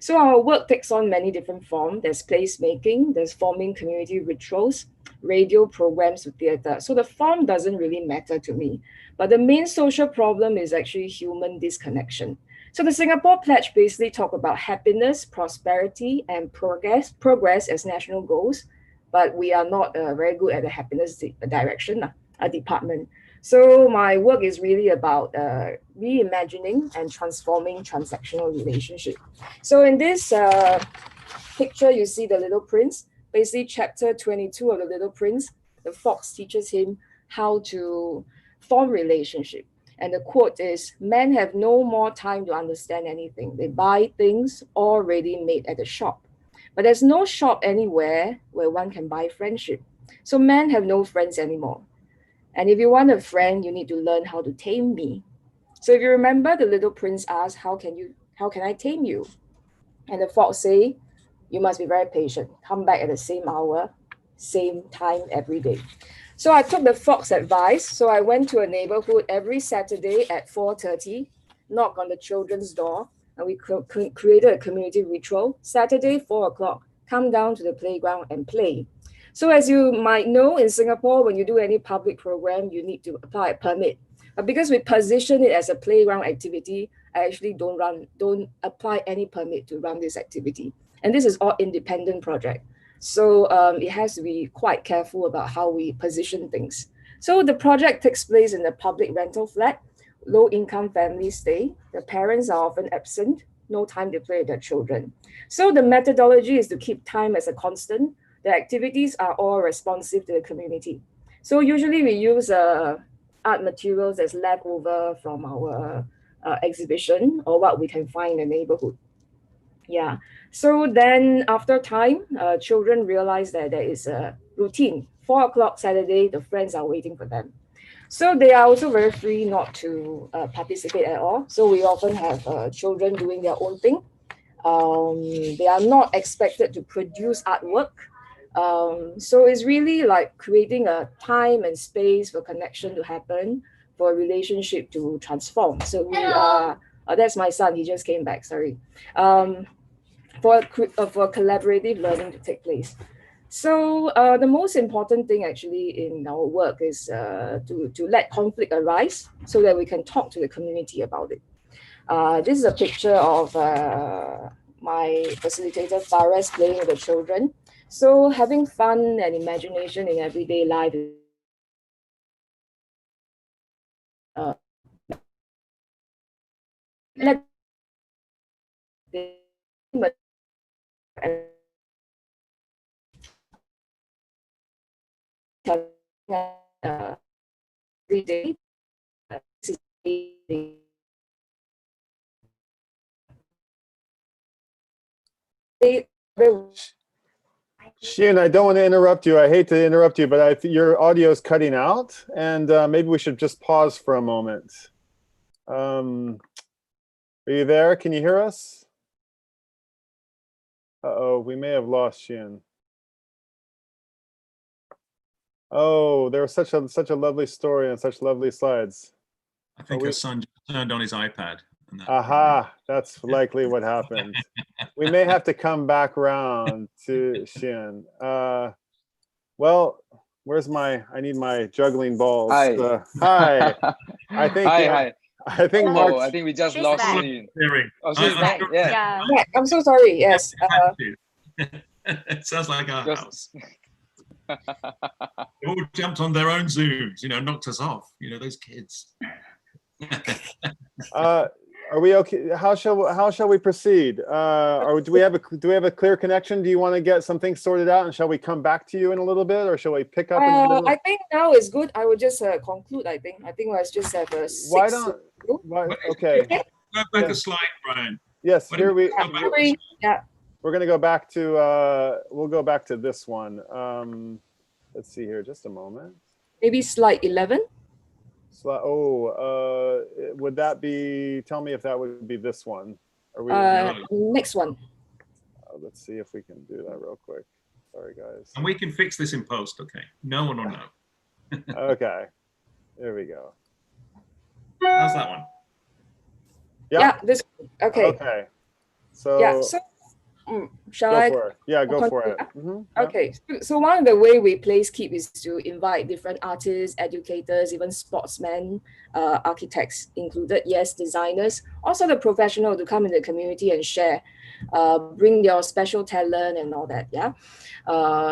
So our work takes on many different forms. There's placemaking, there's forming community rituals, radio programs with theater. So the form doesn't really matter to me. But the main social problem is actually human disconnection. So the Singapore Pledge basically talk about happiness, prosperity, and progress as national goals. But we are not very good at the happiness direction, department. So my work is really about reimagining and transforming transactional relationship. So in this picture, you see the Little Prince. Basically, chapter 22 of the Little Prince, the fox teaches him how to form relationship. And the quote is, "Men have no more time to understand anything. They buy things already made at the shop. But there's no shop anywhere where one can buy friendship. So men have no friends anymore. And if you want a friend, you need to learn how to tame me." So if you remember, the Little Prince asked, how can I tame you? And the fox say, "You must be very patient. Come back at the same hour, same time every day." So I took the fox advice. So I went to a neighborhood every Saturday at 4:30, knock on the children's door, and we created a community ritual. Saturday, 4 o'clock, come down to the playground and play. So as you might know, in Singapore, when you do any public program, you need to apply a permit. because we position it as a playground activity, I actually don't apply any permit to run this activity. And this is all independent project. So it has to be quite careful about how we position things. So the project takes place in a public rental flat, low-income families stay. The parents are often absent, no time to play with their children. So the methodology is to keep time as a constant. The activities are all responsive to the community. So usually we use art materials that's left over from our exhibition or what we can find in the neighborhood. Yeah. So then after time, children realize that there is a routine. 4 o'clock Saturday, the friends are waiting for them. So they are also very free not to participate at all. So we often have children doing their own thing. They are not expected to produce artwork. So it's really like creating a time and space for connection to happen, for a relationship to transform. So we are, that's my son, he just came back, sorry. For collaborative learning to take place. So the most important thing actually in our work is to let conflict arise so that we can talk to the community about it. This is a picture of my facilitator Fares playing with the children. So having fun and imagination in everyday life every day. Shiyun, I don't want to interrupt you. I hate to interrupt you, but your audio is cutting out, and maybe we should just pause for a moment. Are you there? Can you hear us? Uh-oh, we may have lost Shiyun. Oh, there was such a lovely story and such lovely slides. I think her son just turned on his iPad. Aha, that's likely what happened. We may have to come back around to Shiyun. Well, where's I need my juggling balls. Hi. Hi. I think hi. I think Mark. I think we just lost Shuyun. Oh, she's back. Yeah. I'm so sorry. Yes. It sounds like our house. They all jumped on their own Zooms, knocked us off. Those kids. Are we okay? How shall we proceed? Or do we have a clear connection? Do you want to get something sorted out, and shall we come back to you in a little bit, or shall we pick up? I think now is good. I will just conclude. I think let's just have a 6. Okay. Go back a slide, Brian. Yes, here we. Yeah. We're gonna go back to. We'll go back to this one. Let's see here. Just a moment. Maybe slide 11. Would that be? Tell me if that would be this one. Are we? Next one. Let's see if we can do that real quick. Sorry, guys. And we can fix this in post. Okay. No one will know. Okay. There we go. How's that one? Yeah. This. Okay. Okay. So. Yeah. So. Shall I? For it. Yeah, go for it. Okay, so one of the way we place keep is to invite different artists, educators, even sportsmen, architects included, yes, designers, also the professional to come in the community and share, bring your special talent and all that, yeah,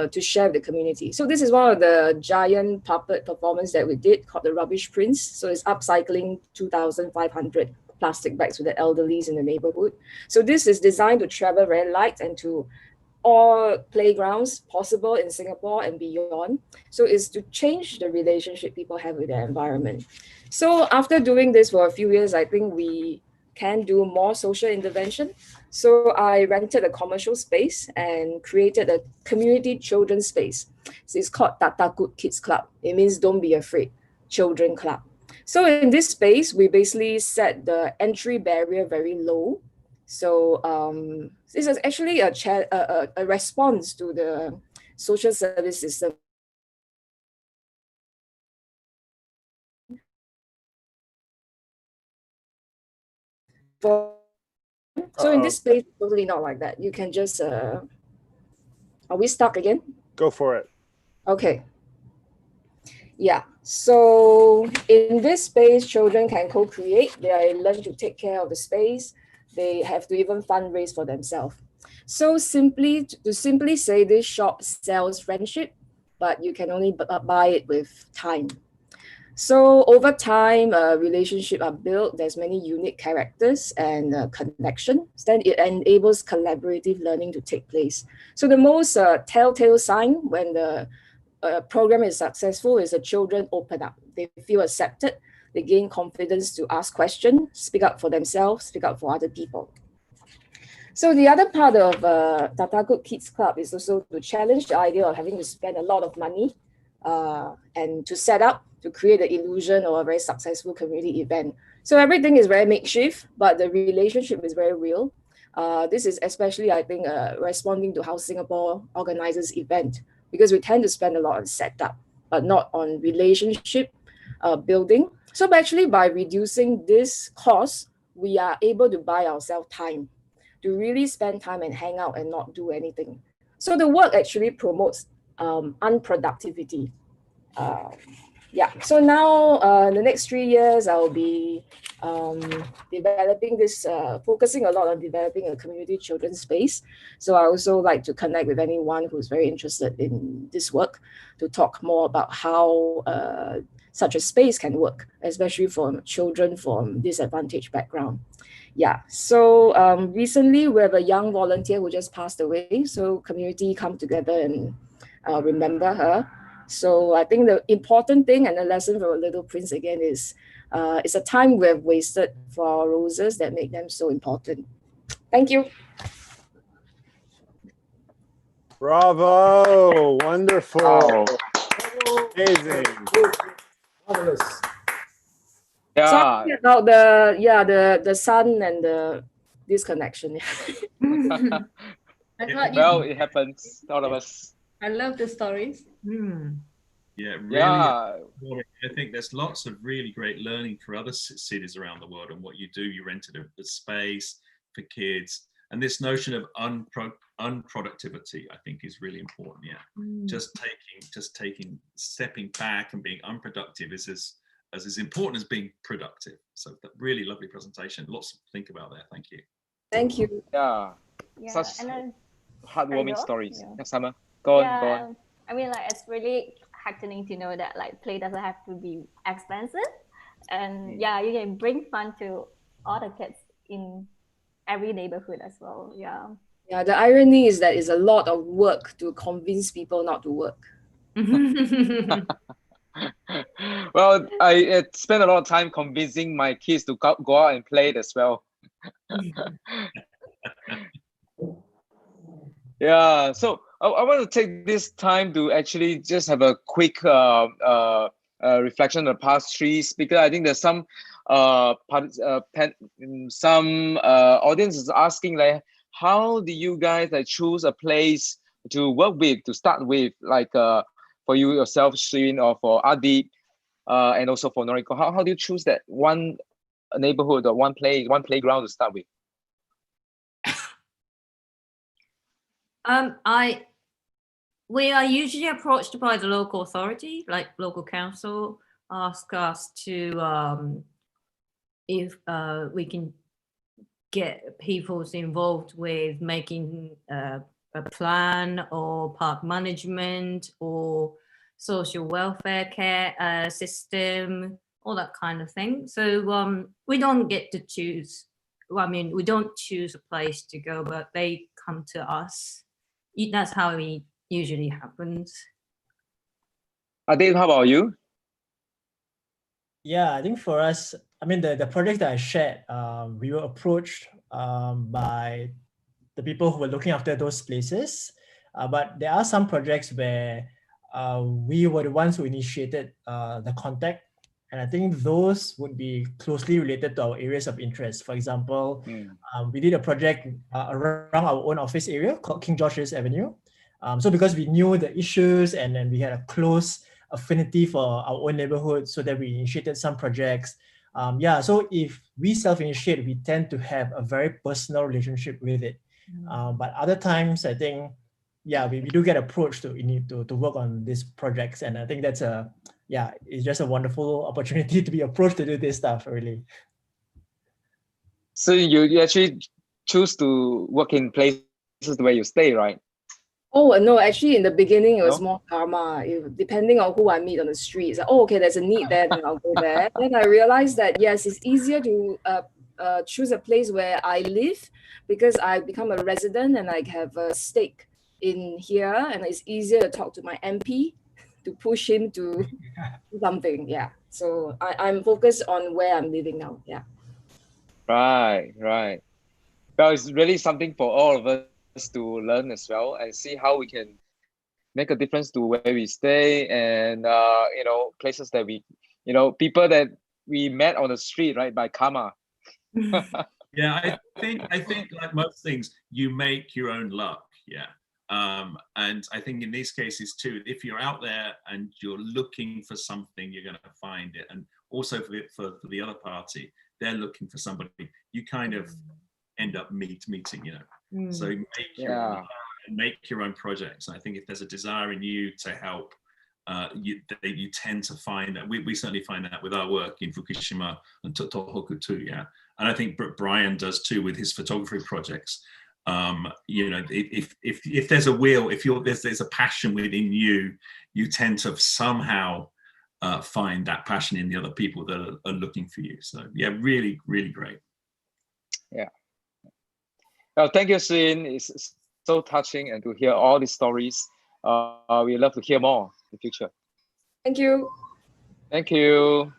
to share with the community. So this is one of the giant puppet performance that we did called the Rubbish Prince. So it's upcycling 2,500 plastic bags with the elderlies in the neighborhood. So this is designed to travel very light and to all playgrounds possible in Singapore and beyond. So it's to change the relationship people have with their environment. So after doing this for a few years, I think we can do more social intervention. So I rented a commercial space and created a community children's space. So it's called Tatakut Kids Club. It means don't be afraid, children club. So in this space, we basically set the entry barrier very low. So this is actually a response to the social service system. So in this space, totally not like that. You can just, are we stuck again? Go for it. Okay. Yeah, so in this space, children can co-create. They learn to take care of the space. They have to even fundraise for themselves. So to simply say, this shop sells friendship, but you can only buy it with time. So over time, relationships are built. There's many unique characters and connection. Then it enables collaborative learning to take place. So the most telltale sign when the program is successful is the children open up. They feel accepted. They gain confidence to ask questions, speak up for themselves, speak up for other people. So the other part of Tata Good Kids Club is also to challenge the idea of having to spend a lot of money and to set up, to create the illusion of a very successful community event. So everything is very makeshift, but the relationship is very real. This is especially, I think, responding to how Singapore organizes event, because we tend to spend a lot on setup, but not on relationship building. So actually, by reducing this cost, we are able to buy ourselves time to really spend time and hang out and not do anything. So the work actually promotes unproductivity. Yeah, so now the next 3 years, I'll be developing this, focusing a lot on developing a community children's space. So I also like to connect with anyone who's very interested in this work to talk more about how such a space can work, especially for children from disadvantaged background. Yeah, so recently we have a young volunteer who just passed away. So community come together and remember her. So I think the important thing and the lesson from Little Prince again is it's a time we have wasted for our roses that make them so important. Thank you. Bravo! Wonderful! Wow. Amazing! Marvelous. Yeah. Sorry about the sun and the disconnection. I thought Well, it happens. All of us. I love the stories. Yeah, really. Yeah. I think there's lots of really great learning for other cities around the world and what you do. You rented a space for kids, and this notion of unproductivity, I think, is really important. Yeah, just taking, stepping back and being unproductive is as important as being productive. So that really lovely presentation. Lots to think about there. Thank you. Thank you. Yeah. Yeah, Such and then heartwarming go? stories. Yeah. Next Summer. Go on, go on. Yeah, I mean, like, it's really heartening to know that like play doesn't have to be expensive, and yeah, you can bring fun to all the kids in every neighborhood as well. Yeah. Yeah, the irony is that it's a lot of work to convince people not to work. Well, I spent a lot of time convincing my kids to go out and play it as well. Yeah, so I want to take this time to actually just have a quick reflection on the past 3 speakers. I think there's some audience is asking, like, how do you guys choose a place to work with, to start with, like for you yourself, Shuyun, or for Adib, and also for Noriko? How do you choose that one neighborhood or one playground to start with? We are usually approached by the local authority, like local council, ask us to if we can get people involved with making a plan or park management or social welfare care system, all that kind of thing. So we don't get to choose. Well, I mean, we don't choose a place to go, but they come to us. That's how it usually happens. Adib, how about you? Yeah, I think for us, I mean, the project that I shared, we were approached by the people who were looking after those places. But there are some projects where we were the ones who initiated the contact. And I think those would be closely related to our areas of interest. For example, we did a project around our own office area called King George's Avenue. So because we knew the issues and then we had a close affinity for our own neighborhood, so that we initiated some projects. Yeah, so if we self-initiate, we tend to have a very personal relationship with it. But other times, I think, yeah, we do get approached to work on these projects, and I think that's a yeah, it's just a wonderful opportunity to be approached to do this stuff, really. So you actually choose to work in places where you stay, right? Oh, no, actually in the beginning, it was No? more karma. Depending on who I meet on the streets, like, oh, okay, there's a need there, then I'll go there. Then I realized that, yes, it's easier to choose a place where I live because I become a resident and I have a stake in here, and it's easier to talk to my MP to push him to do something. Yeah. So I'm focused on where I'm living now. Yeah. Right, right. Well, it's really something for all of us to learn as well and see how we can make a difference to where we stay and you know, places that we, you know, people that we met on the street, right, by karma. Yeah, I think like most things, you make your own luck. Yeah. And I think in these cases too, if you're out there and you're looking for something, you're going to find it. And also for the other party, they're looking for somebody. You kind of end up meeting, you know. So make your own projects. And I think if there's a desire in you to help, you tend to find that. We certainly find that with our work in Fukushima and Tohoku too. Yeah, and I think Brian does too with his photography projects. You know, if there's a will, if there's a passion within you, you tend to somehow find that passion in the other people that are looking for you. So yeah, really, really great. Yeah. Well, thank you, Shuyun. It's so touching and to hear all these stories. We love to hear more in the future. Thank you. Thank you.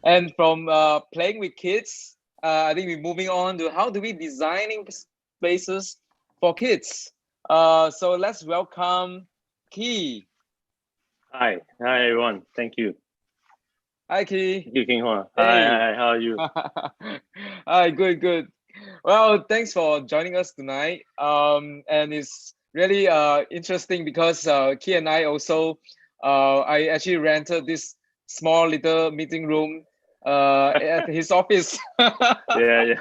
And from playing with kids, I think we're moving on to how do we designing spaces for kids. So let's welcome Key. Hi everyone. Thank you. Hi, Key. Thank you, King Hua. Hey. Hi, how are you? Hi, good. Well, thanks for joining us tonight. And it's really interesting because Key and I also, I actually rented this small little meeting room at his office. Yeah.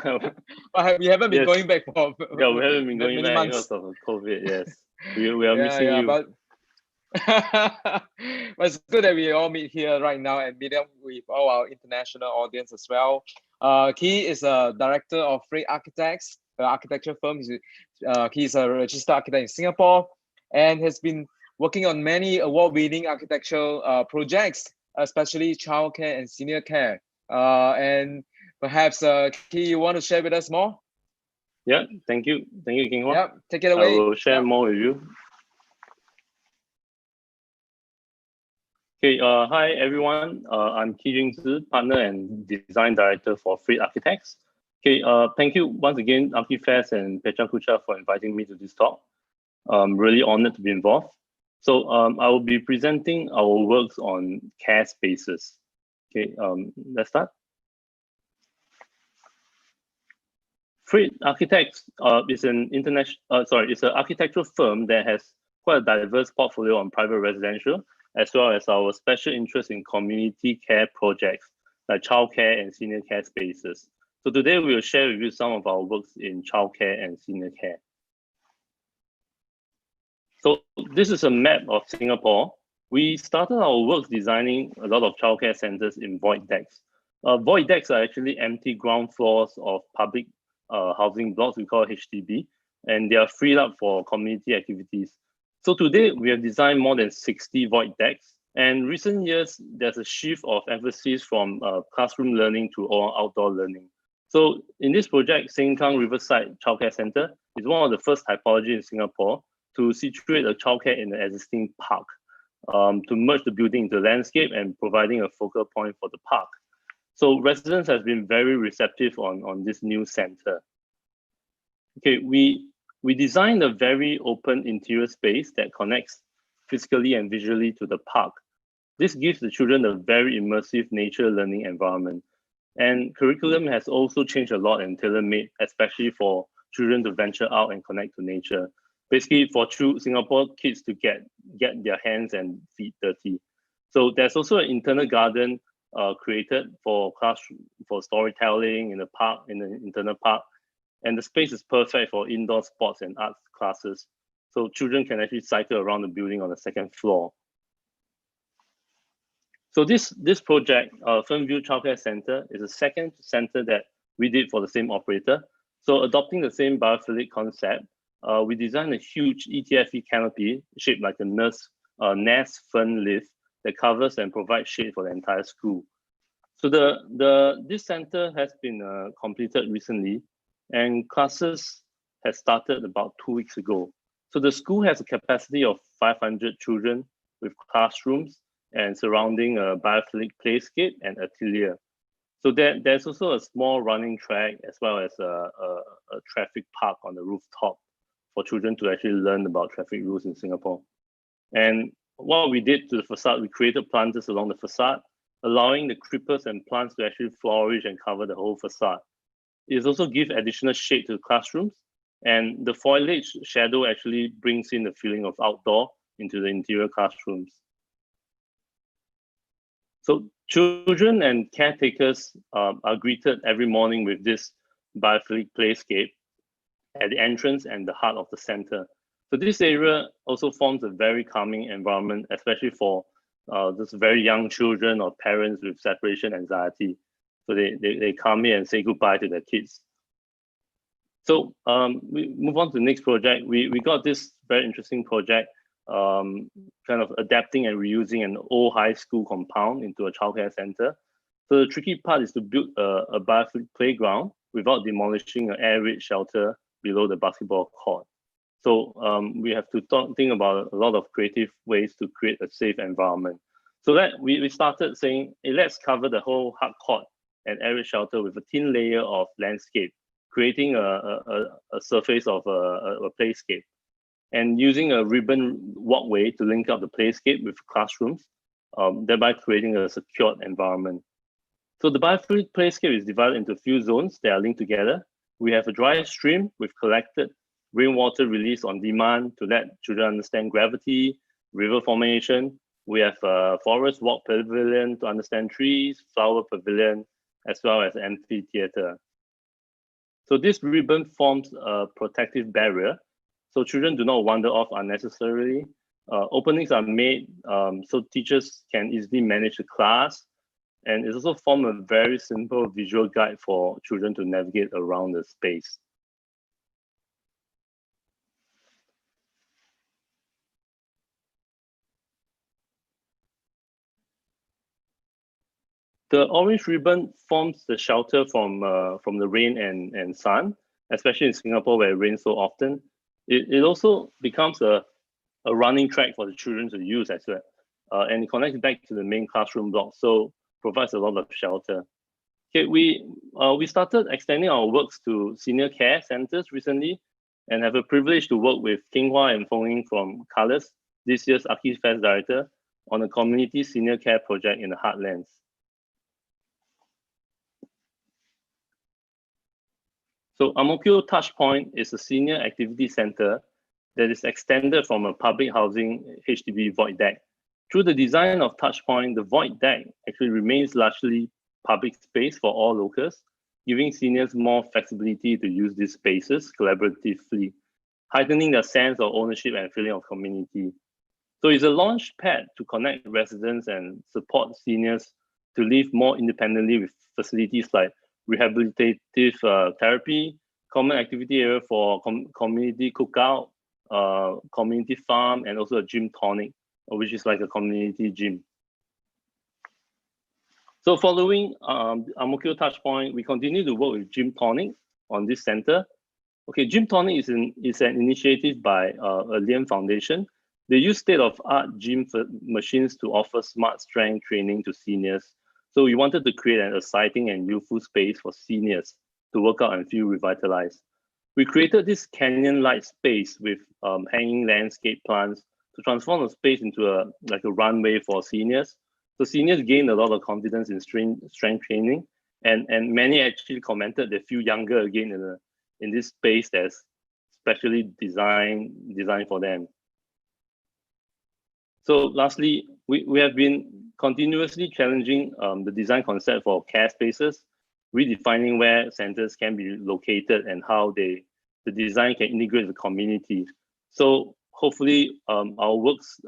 But we haven't been going back for yeah, we haven't been going many back months. because of COVID. Yes, we are missing you. But but it's good that we all meet here right now and meet up with all our international audience as well. Key is a director of Freight Architects, the architecture firm. He's a registered architect in Singapore and has been working on many award-winning architectural projects, especially childcare and senior care. And perhaps, Key, you want to share with us more? Yeah, thank you, King Hua. Yeah, take it away. I will share more with you. Okay, hi everyone. I'm Jing, partner and design director for Freight Architects. Okay, thank you once again, Archifest and Pecha Kucha for inviting me to this talk. I'm really honored to be involved. So I will be presenting our works on care spaces. Okay, let's start. Freight Architects is an it's an architectural firm that has quite a diverse portfolio on private residential, as well as our special interest in community care projects like childcare and senior care spaces. So today we will share with you some of our works in childcare and senior care. So this is a map of Singapore. We started our works designing a lot of childcare centers in void decks. Void decks are actually empty ground floors of public housing blocks we call HDB, and they are freed up for community activities. So today we have designed more than 60 void decks, and recent years there's a shift of emphasis from classroom learning to all outdoor learning. So in this project, Sengkang Riverside Childcare Center is one of the first typology in Singapore to situate a childcare in an existing park, to merge the building into landscape and providing a focal point for the park. So residents have been very receptive on this new center. Okay, we designed a very open interior space that connects physically and visually to the park. This gives the children a very immersive nature learning environment. And curriculum has also changed a lot and tailor-made, especially for children to venture out and connect to nature. Basically for Singapore kids to get their hands and feet dirty. So there's also an internal garden created for storytelling in the park, in the internal park. And the space is perfect for indoor sports and arts classes. So children can actually cycle around the building on the second floor. So this project, Fernview Childcare Center, is the second center that we did for the same operator. So adopting the same Biophilic concept, we designed a huge ETFE canopy shaped like a nest fern leaf that covers and provides shade for the entire school. So this center has been completed recently, and classes has started about 2 weeks ago. So the school has a capacity of 500 children with classrooms and surrounding a Biophilic playscape and atelier. So there's also a small running track as well as a traffic park on the rooftop for children to actually learn about traffic rules in Singapore. And what we did to the facade, we created planters along the facade, allowing the creepers and plants to actually flourish and cover the whole facade. It also gives additional shade to the classrooms, and the foliage shadow actually brings in the feeling of outdoor into the interior classrooms. So children and caretakers are greeted every morning with this Biophilic playscape at the entrance and the heart of the center. So this area also forms a very calming environment, especially for those very young children or parents with separation anxiety. So they come here and say goodbye to their kids. So we move on to the next project. We got this very interesting project, kind of adapting and reusing an old high school compound into a childcare center. So the tricky part is to build a Biophilic playground without demolishing an air raid shelter below the basketball court. So we have to think about a lot of creative ways to create a safe environment. So that we started saying, hey, let's cover the whole hard court and air raid shelter with a thin layer of landscape, creating a surface of a playscape, and using a ribbon walkway to link up the playscape with classrooms, thereby creating a secured environment. So the Biophilic playscape is divided into a few zones that are linked together. We have a dry stream with collected rainwater release on demand to let children understand gravity, river formation. We have a forest walk pavilion to understand trees, flower pavilion, as well as amphitheater. So this ribbon forms a protective barrier, so children do not wander off unnecessarily. Openings are made so teachers can easily manage the class, and it's also formed a very simple visual guide for children to navigate around the space. The orange ribbon forms the shelter from the rain and sun, especially in Singapore where it rains so often. It also becomes a running track for the children to use as well. And it connects back to the main classroom block, so provides a lot of shelter. Okay, we started extending our works to senior care centers recently, and have a privilege to work with King Hua and Feng Ying from Colours, this year's Archifest director, on a community senior care project in the Heartlands. So Ang Mo Kio Touchpoint is a senior activity center that is extended from a public housing HDB void deck. Through the design of Touchpoint, the void deck actually remains largely public space for all locals, giving seniors more flexibility to use these spaces collaboratively, heightening their sense of ownership and feeling of community. So it's a launch pad to connect residents and support seniors to live more independently with facilities like rehabilitative therapy, common activity area for community cookout, community farm, and also a gym tonic, which is like a community gym. So following Ang Mo Kio Touchpoint, we continue to work with Gym Tonic on this center. Okay, Gym Tonic is an initiative by a Lien Foundation. They use state-of-art gym machines to offer smart strength training to seniors. So we wanted to create an exciting and youthful space for seniors to work out and feel revitalized. We created this canyon-like space with hanging landscape plants to transform the space into a runway for seniors. So seniors gained a lot of confidence in strength training, and many actually commented they feel younger again in this space that's specially designed for them. So lastly, we have been continuously challenging the design concept for care spaces, redefining where centers can be located and how the design can integrate the community. So hopefully our works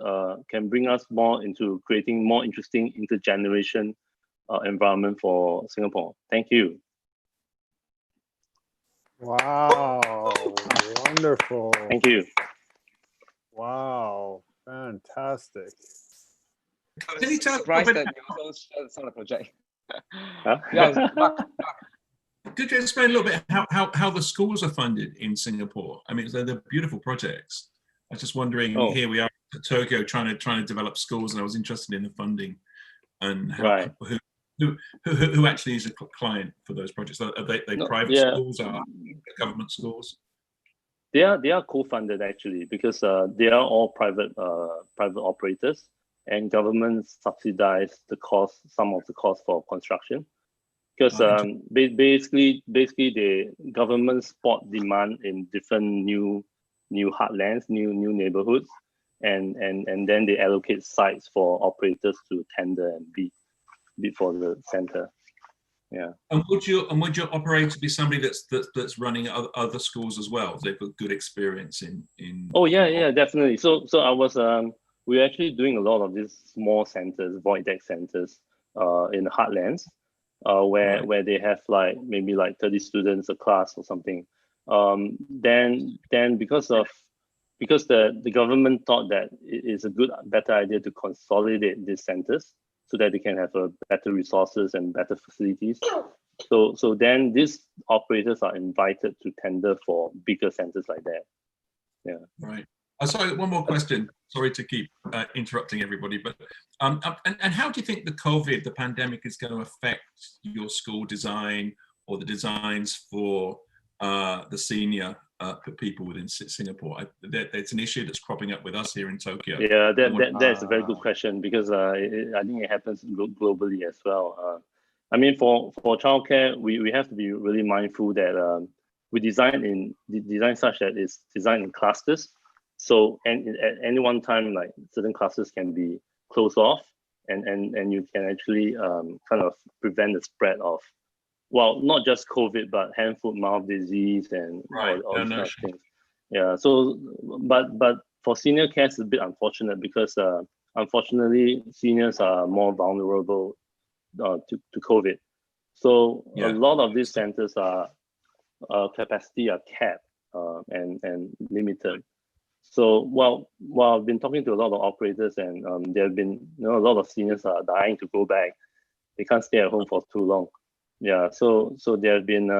can bring us more into creating more interesting intergeneration environment for Singapore. Thank you. Wow, wonderful. Thank you. Wow, fantastic. Can you tell Surprised that you also shared some of the project. Huh? Yeah, Mark. Could you explain a little bit how the schools are funded in Singapore? I mean, they're beautiful projects. I was just wondering, Oh. here we are at Tokyo trying to develop schools, and I was interested in the funding and how, Right. who actually is a client for those projects. Are they No, private yeah. schools or government schools? They are co-funded actually, because they are all private operators, and governments subsidize some of the cost for construction. Because basically the government spot demand in different new heartlands, new neighborhoods, and then they allocate sites for operators to tender and bid for the center. Yeah. And would your operator be somebody that's running other schools as well? They've got good experience in. Oh yeah, definitely. So I was we're actually doing a lot of these small centers, void deck centers, in the heartlands, where they have like maybe like 30 students a class or something. Then because the government thought that it is a better idea to consolidate these centers so that they can have better resources and better facilities. So then these operators are invited to tender for bigger centers like that. Yeah. Right. Sorry, one more question. Sorry to keep interrupting everybody, but and how do you think the pandemic is going to affect your school design or the designs for the senior people within Singapore? It's an issue that's cropping up with us here in Tokyo. Yeah, that's a very good question, because I think it happens globally as well. I mean, for childcare, we have to be really mindful that we design such that it's designed in clusters. So at any one time, like certain clusters can be closed off, and you can actually kind of prevent the spread of, well, not just COVID, but hand, foot, mouth disease and all these kind of things. Yeah. So, but for senior care, it's a bit unfortunate, because unfortunately seniors are more vulnerable to COVID. So a lot of these centers are capacity are capped and limited. So while I've been talking to a lot of operators, and there have been a lot of seniors are dying to go back. They can't stay at home for too long. Yeah, so there have been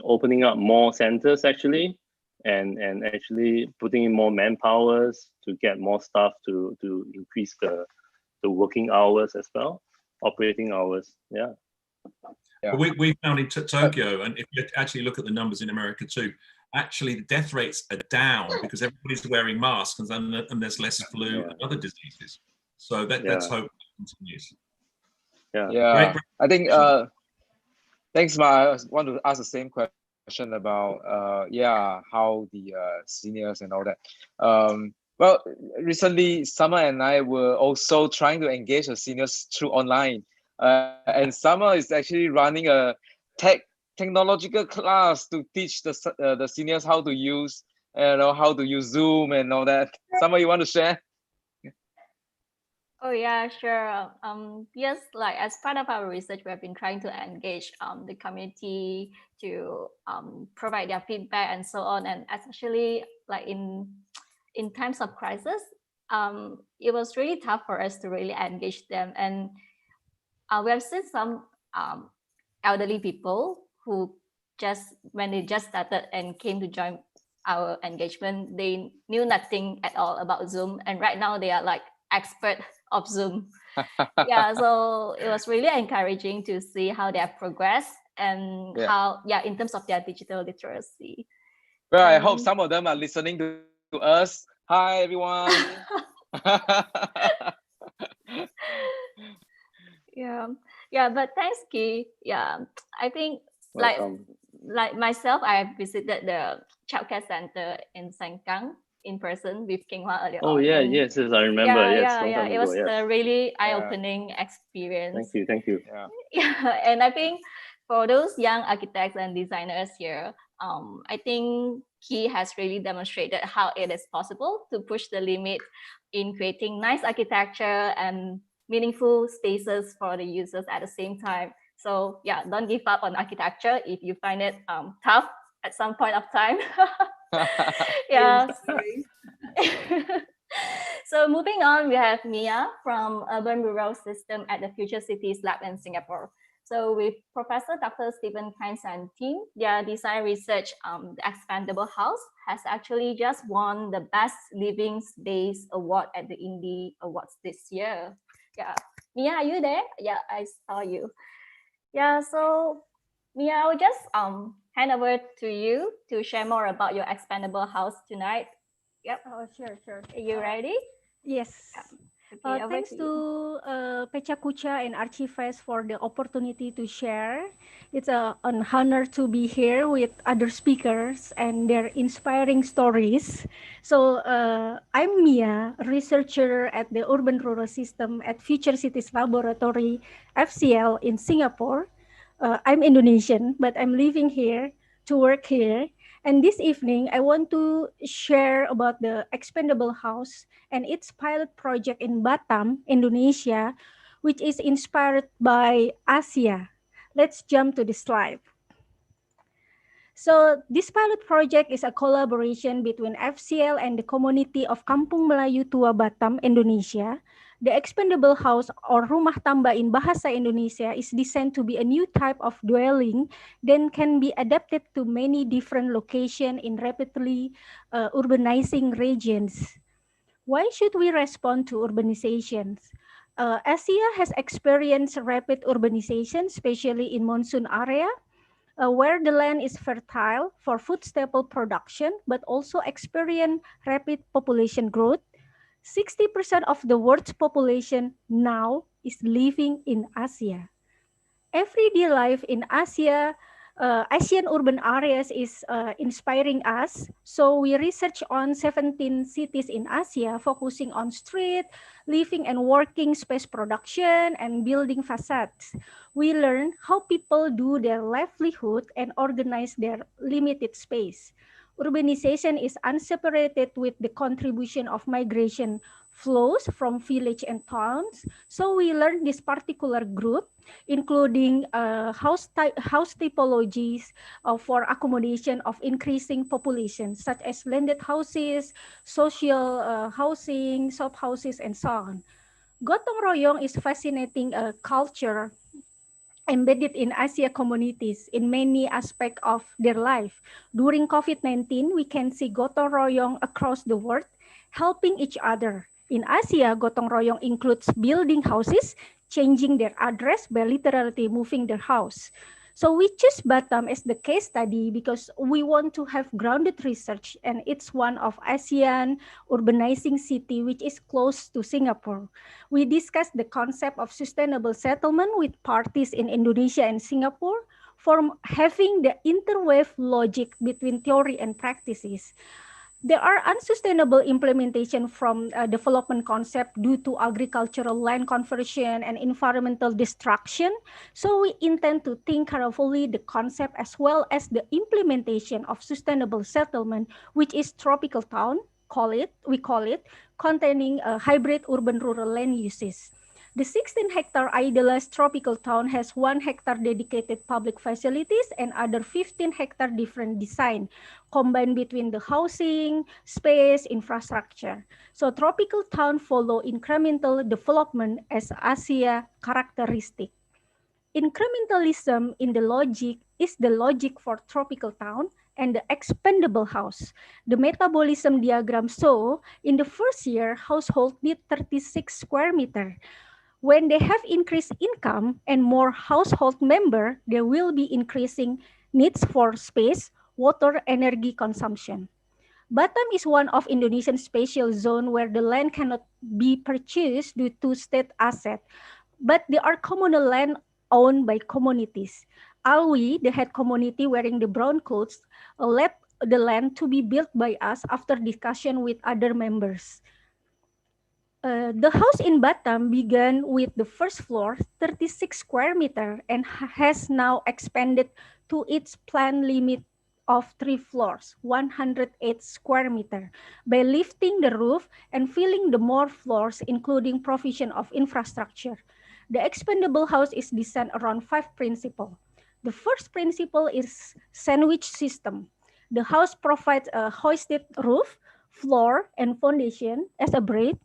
opening up more centers actually, and actually putting in more manpowers to get more staff to increase the working hours as well, operating hours. Yeah. Yeah. We found in Tokyo, and if you actually look at the numbers in America too, actually the death rates are down because everybody's wearing masks, and there's less flu and other diseases. So let's hope it continues. Yeah. Great. I think thanks, Ma. I want to ask the same question about how the seniors and all that. Well, recently Summer and I were also trying to engage the seniors through online, and Summer is actually running a technological class to teach the seniors how to use Zoom and all that. Summer, you want to share? Oh yeah, sure. Yes, like as part of our research, we have been trying to engage the community to provide their feedback and so on. And especially like in times of crisis, it was really tough for us to really engage them. And we have seen some elderly people who when they just started and came to join our engagement, they knew nothing at all about Zoom, and right now they are like expert of Zoom. Yeah, so it was really encouraging to see how they have progressed and how in terms of their digital literacy. Well, I hope some of them are listening to us. Hi everyone. Yeah, but thanks, Ki. Yeah, I think like myself, I have visited the childcare center in Sengkang in person with King Hua earlier on. Yes, I remember. It was a really eye-opening experience. Thank you. And I think for those young architects and designers here, I think he has really demonstrated how it is possible to push the limit in creating nice architecture and meaningful spaces for the users at the same time. So yeah, don't give up on architecture if you find it tough at some point of time. Yeah. So moving on, we have Miya from Urban Rural System at the Future Cities Lab in Singapore. So with Professor Dr. Stephen Kynes and team, their design research, the Expandable House, has actually just won the Best Living Space Award at the Indie Awards this year. Yeah, Miya, are you there? Yeah, I saw you. Yeah, so Miya, I will just hand over to you to share more about your Expandable House tonight. Yep. Oh, sure. Are you ready? Yes. Okay, over Thanks to to PechaKucha and Archifest for the opportunity to share. It's an honor to be here with other speakers and their inspiring stories. So I'm Miya, a researcher at the Urban Rural System at Future Cities Laboratory, FCL in Singapore. I'm Indonesian, but I'm living here to work here. And this evening, I want to share about the Expandable House and its pilot project in Batam, Indonesia, which is inspired by Asia. Let's jump to the slide. So this pilot project is a collaboration between FCL and the community of Kampung Melayu Tua Batam, Indonesia. The Expandable House or Rumah Tamba in Bahasa Indonesia is designed to be a new type of dwelling that can be adapted to many different locations in rapidly urbanizing regions. Why should we respond to urbanizations? Asia has experienced rapid urbanization, especially in monsoon area, where the land is fertile for food staple production, but also experience rapid population growth. 60% of the world's population now is living in Asia. Everyday life in Asia, Asian urban areas is inspiring us. So we research on 17 cities in Asia, focusing on street, living and working space production, and building facades. We learn how people do their livelihood and organize their limited space. Urbanization is unseparated with the contribution of migration flows from village and towns. So we learn this particular group, including house typologies for accommodation of increasing population, such as landed houses, social housing, shophouses, and so on. Gotong Royong is fascinating culture embedded in Asia communities in many aspects of their life. During COVID-19, we can see Gotong Royong across the world helping each other. In Asia, Gotong Royong includes building houses, changing their address by literally moving their house. So we choose Batam as the case study because we want to have grounded research, and it's one of ASEAN urbanizing city which is close to Singapore. We discussed the concept of sustainable settlement with parties in Indonesia and Singapore for having the interwave logic between theory and practices. There are unsustainable implementation from development concept due to agricultural land conversion and environmental destruction. So we intend to think carefully the concept as well as the implementation of sustainable settlement, which is tropical town, we call it, containing hybrid urban-rural land uses. The 16-hectare idealized tropical town has 1 hectare dedicated public facilities and other 15-hectare different design, combined between the housing, space, infrastructure. So tropical town follow incremental development as Asia characteristic. Incrementalism in the logic is the logic for tropical town and the expandable house. The metabolism diagram show in the first year, household need 36 square meter. When they have increased income and more household member, there will be increasing needs for space, water, energy consumption. Batam is one of Indonesian spatial zone where the land cannot be purchased due to state asset, but they are communal land owned by communities. Alwi, the head community wearing the brown coats, led the land to be built by us after discussion with other members. The house in Batam began with the first floor, 36 square meter, and has now expanded to its planned limit of 3 floors, 108 square meter, by lifting the roof and filling the more floors, including provision of infrastructure. The expandable house is designed around 5 principles. The first principle is sandwich system. The house provides a hoisted roof, floor, and foundation as a braid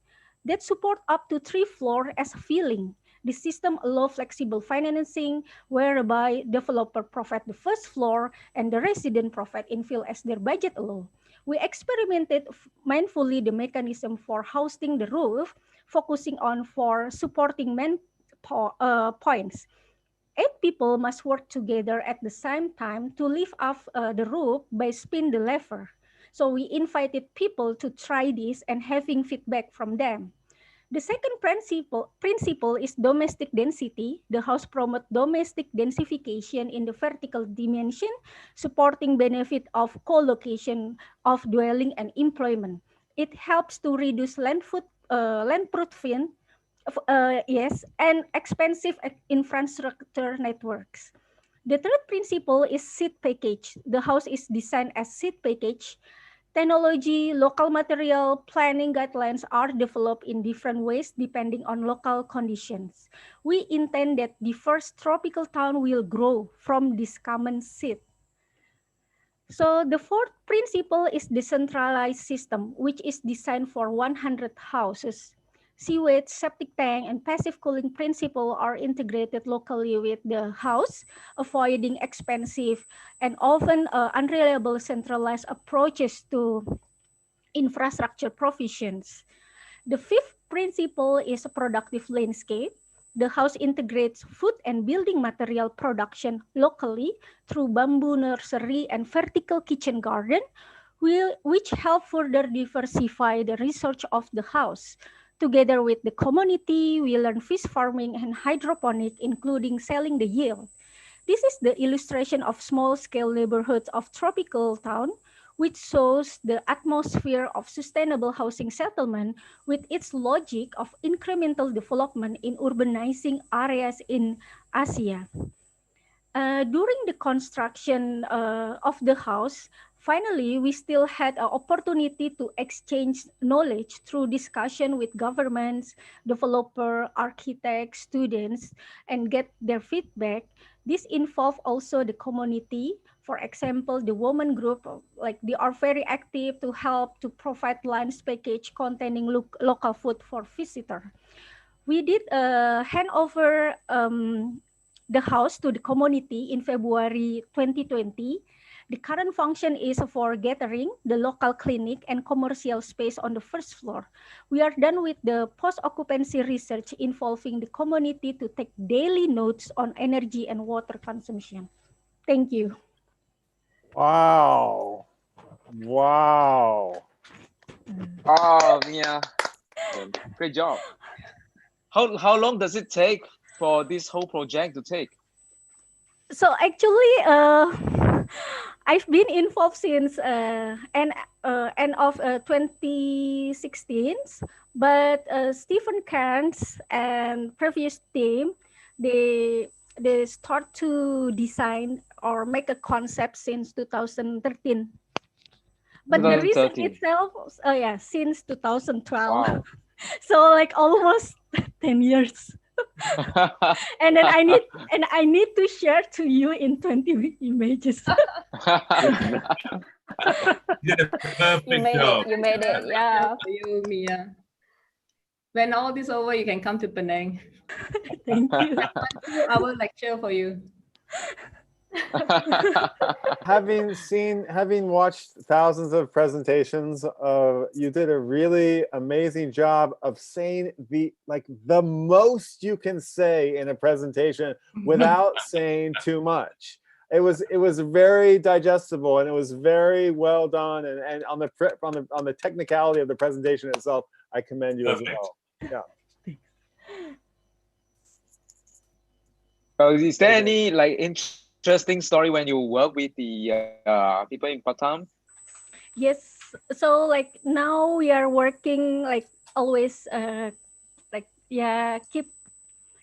that support up to 3 floors as filling. The system allows flexible financing, whereby developer provide the first floor and the resident provide infill as their budget allow. We experimented mindfully the mechanism for hoisting the roof, focusing on 4 supporting main points. 8 people must work together at the same time to lift up the roof by spin the lever. So we invited people to try this and having feedback from them. The second principle is domestic density. The house promotes domestic densification in the vertical dimension, supporting benefit of co-location of dwelling and employment. It helps to reduce land footprint, and expensive infrastructure networks. The third principle is seed package. The house is designed as seed package. Technology, local material, planning guidelines are developed in different ways depending on local conditions. We intend that the first tropical town will grow from this common seed. So the fourth principle is decentralized system, which is designed for 100 houses. Sewage, septic tank, and passive cooling principle are integrated locally with the house, avoiding expensive and often unreliable centralized approaches to infrastructure provisions. The fifth principle is a productive landscape. The house integrates food and building material production locally through bamboo nursery and vertical kitchen garden, which help further diversify the research of the house. Together with the community, we learn fish farming and hydroponic, including selling the yield. This is the illustration of small-scale neighborhoods of tropical town, which shows the atmosphere of sustainable housing settlement with its logic of incremental development in urbanizing areas in Asia. During the construction of the house, finally, we still had an opportunity to exchange knowledge through discussion with governments, developer, architects, students, and get their feedback. This involved also the community. For example, the women group, like they are very active to help to provide lunch package containing local food for visitor. We did hand over the house to the community in February 2020. The current function is for gathering, the local clinic, and commercial space on the first floor. We are done with the post-occupancy research involving the community to take daily notes on energy and water consumption. Thank you. Wow. Wow. Oh, Miya. Great job. How long does it take for this whole project to take? So actually, I've been involved since end of 2016, but Stephen Cairns and previous team, they start to design or make a concept since 2013. But the reason itself, since 2012. Wow. So like almost 10 years. And then I need to share to you in 20 images. You did a perfect job. You made it, yeah. For you, Miya. When all this over, you can come to Penang. Thank you. 2-hour lecture for you. Having watched thousands of presentations, you did a really amazing job of saying the most you can say in a presentation without saying too much. It was very digestible and it was very well done. And on the technicality of the presentation itself, I commend you as well. Yeah. Is there any interesting story when you work with the people in Batam? Yes. So now we are working always keep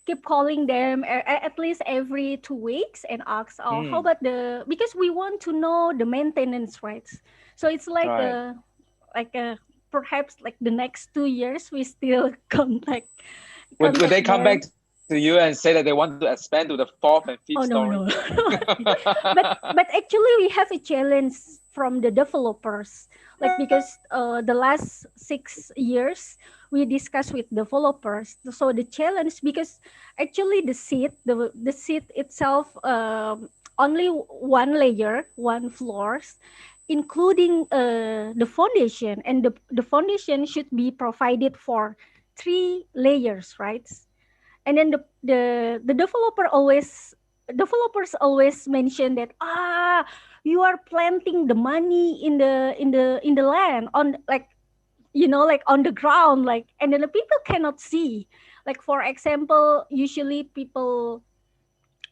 keep calling them at least every 2 weeks and ask, oh, how Mm. about because we want to know the maintenance rates. So it's like Right. perhaps like the next 2 years we still contact Would they come them. back to you and say that they want to expand to the 4th and 5th Oh no, story? no. but actually we have a challenge from the developers, like because the last 6 years we discussed with developers. So the challenge, because actually the seat itself only one layer, one floors, including the foundation, and the foundation should be provided for 3 layers, right? And then the developers always mention that you are planting the money in the land, on like, like on the ground, like, and then the people cannot see. Like for example, usually people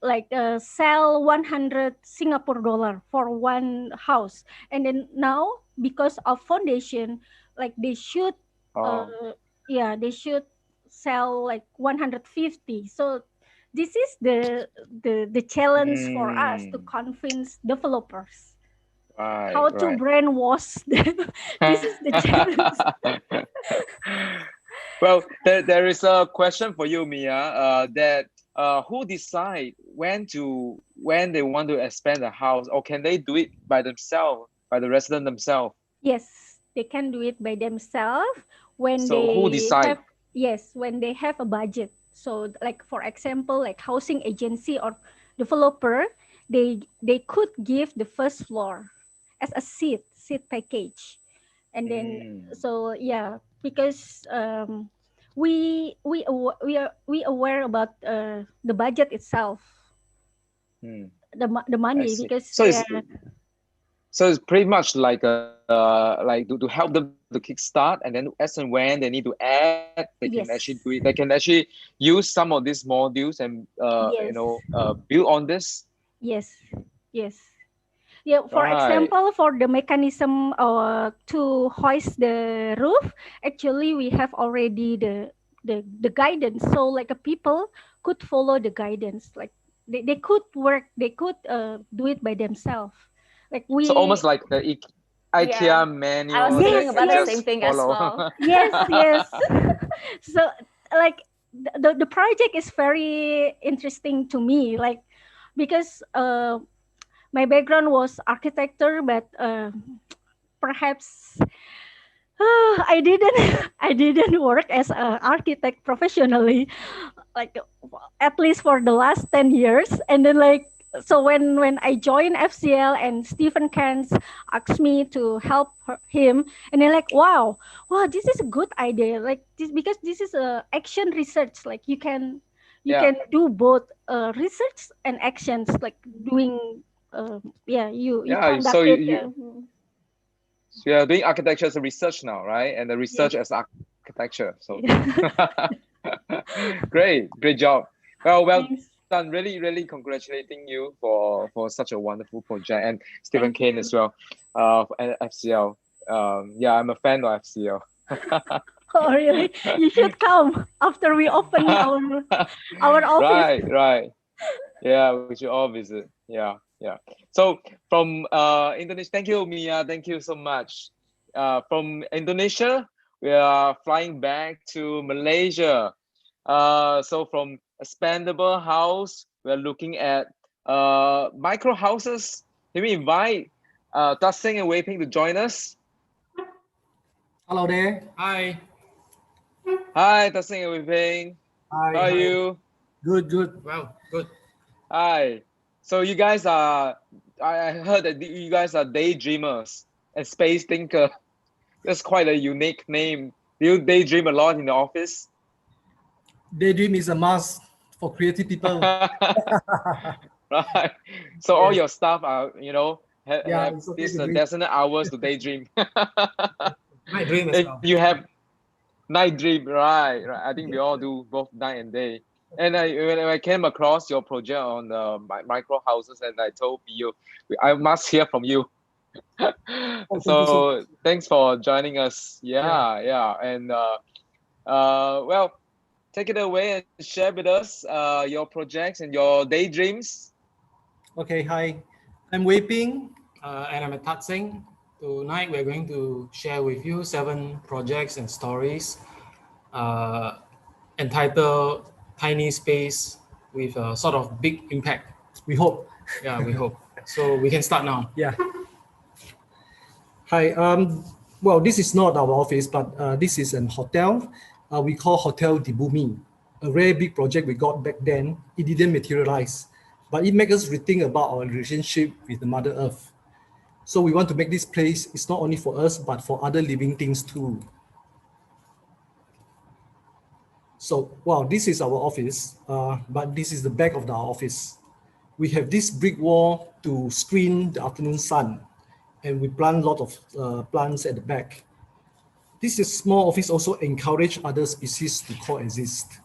like sell 100 Singapore dollar for one house, and then now because of foundation, like they should they should sell like 150. So this is the challenge for us to convince developers how to brainwash them. This is the challenge. Well, there is a question for you, Miya, that who decide when they want to expand the house, or can they do it by themselves, by the resident themselves? Yes, they can do it by themselves when who decide? when they have a budget. So like for example, like housing agency or developer, they could give the first floor as a seat package. And then so yeah, because we are aware about the budget itself, the money, because so it's pretty much like like to help them to kickstart, and then as and when they need to add, they can actually do it. They can actually use some of these modules and build on this. Yes. Yeah, for example, for the mechanism to hoist the roof, actually we have already the guidance. So like people could follow the guidance. Like they could do it by themselves. Like so almost like the IKEA manual. I was thinking about the same thing as well. Yes. So like the project is very interesting to me, like because my background was architecture, but perhaps I didn't work as an architect professionally, like at least for the last 10 years. And then like, so when I joined FCL and Stephen Kent asked me to help him, and then like, wow, this is a good idea. Like this, because this is a action research. Like you can do both research and actions, like doing you conduct it. So you're doing architecture as a research now, right? And the research as architecture. So great job. Well done. Really congratulating you for such a wonderful project, and Stephen Kane as well, and FCL. I'm a fan of FCL. Oh really? You should come after we open our office. Right. Yeah, we should all visit. Yeah. So from Indonesia, thank you, Miya. Thank you so much. From Indonesia, we are flying back to Malaysia. So from Expandable House, we're looking at micro houses. Can we invite Dustin and Wei Ping to join us? Hello there. Hi. Hi, Dustin and Wei Ping. Hi. How are you? Good. Wow, good. Hi. So you guys are, I heard that you guys are daydreamers and space thinker. That's quite a unique name. Do you daydream a lot in the office? Daydream is a must for creative people. Right. So all your staff are, have it's okay these to dream. definite hours to daydream. Night dream as well. You have night dream, right? I think we all do both night and day. And when I came across your project on micro houses, and I told you, I must hear from you. So thanks for joining us. Yeah. And well, take it away and share with us your projects and your daydreams. Okay, hi. I'm Wei Ping and I'm a Tat Singh. Tonight we're going to share with you 7 projects and stories entitled Tiny Space with a sort of big impact. We hope. Yeah, we hope. So we can start now. Yeah. Hi. Well, this is not our office, but this is an hotel. We call Hotel di Bumi. A very big project we got back then. It didn't materialize, but it makes us rethink about our relationship with the Mother Earth. So we want to make this place, it's not only for us, but for other living things too. So, wow, this is our office, but this is the back of our office. We have this brick wall to screen the afternoon sun, and we plant a lot of plants at the back. This is small office also encourage other species to coexist.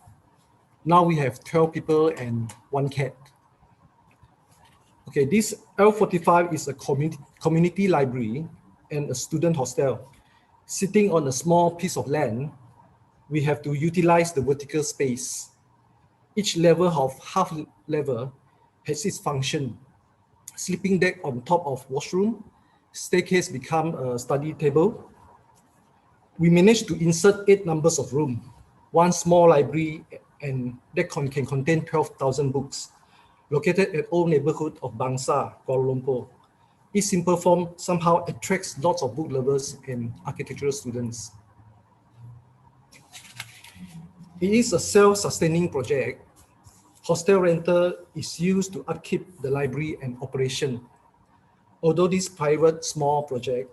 Now we have 12 people and 1 cat. Okay, this L45 is a community library and a student hostel. Sitting on a small piece of land, we have to utilize the vertical space. Each level of half level has its function. Sleeping deck on top of washroom, staircase become a study table. We managed to insert 8 numbers of room, 1 small library, and that can contain 12,000 books. Located at old neighborhood of Bangsa, Kuala Lumpur. Its simple form somehow attracts lots of book lovers and architectural students. It is a self-sustaining project. Hostel rental is used to upkeep the library and operation. Although this private small project,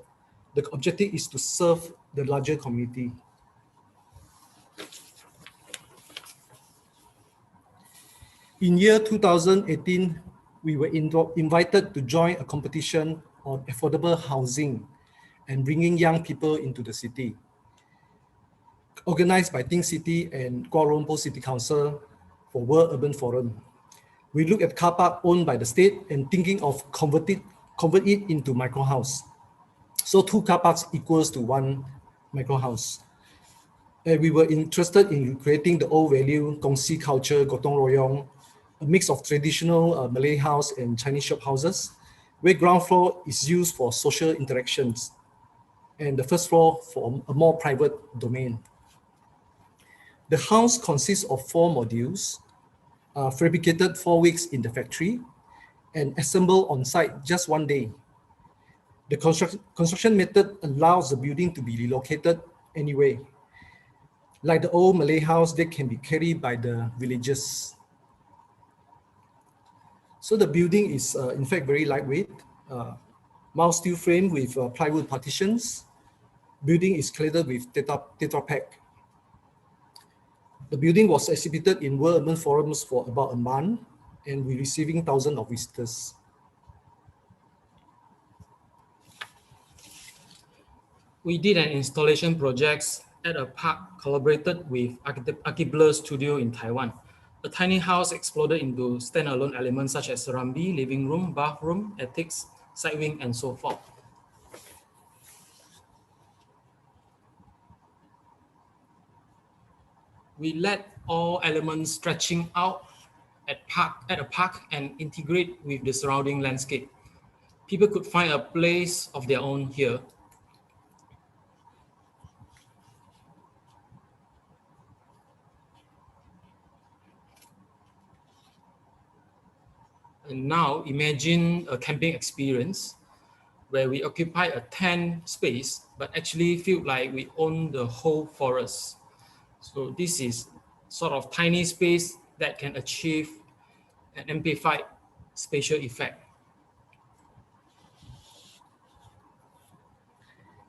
the objective is to serve the larger community. In year 2018, we were invited to join a competition on affordable housing and bringing young people into the city. Organized by Think City and Kuala Lumpur City Council for World Urban Forum. We look at car park owned by the state and thinking of convert it into micro house. So 2 car parks equals to 1 micro house. And we were interested in creating the old value, concise culture, Gotong Royong, a mix of traditional Malay house and Chinese shop houses, where ground floor is used for social interactions and the first floor for a more private domain. The house consists of 4 modules, fabricated 4 weeks in the factory and assembled on site just 1 day. The construction method allows the building to be relocated anyway. Like the old Malay house, they can be carried by the villagers. So the building is in fact very lightweight, mild steel frame with plywood partitions. Building is cladded with Tetra Pak. The building was exhibited in World Urban Forums for about a month, and we're receiving thousands of visitors. We did an installation project at a park collaborated with Archibald Studio in Taiwan. A tiny house exploded into standalone elements such as Serambi, living room, bathroom, attics, side wing, and so forth. We let all elements stretching out at a park and integrate with the surrounding landscape. People could find a place of their own here. And now imagine a camping experience where we occupy a tent space, but actually feel like we own the whole forest. So this is sort of tiny space that can achieve an amplified spatial effect.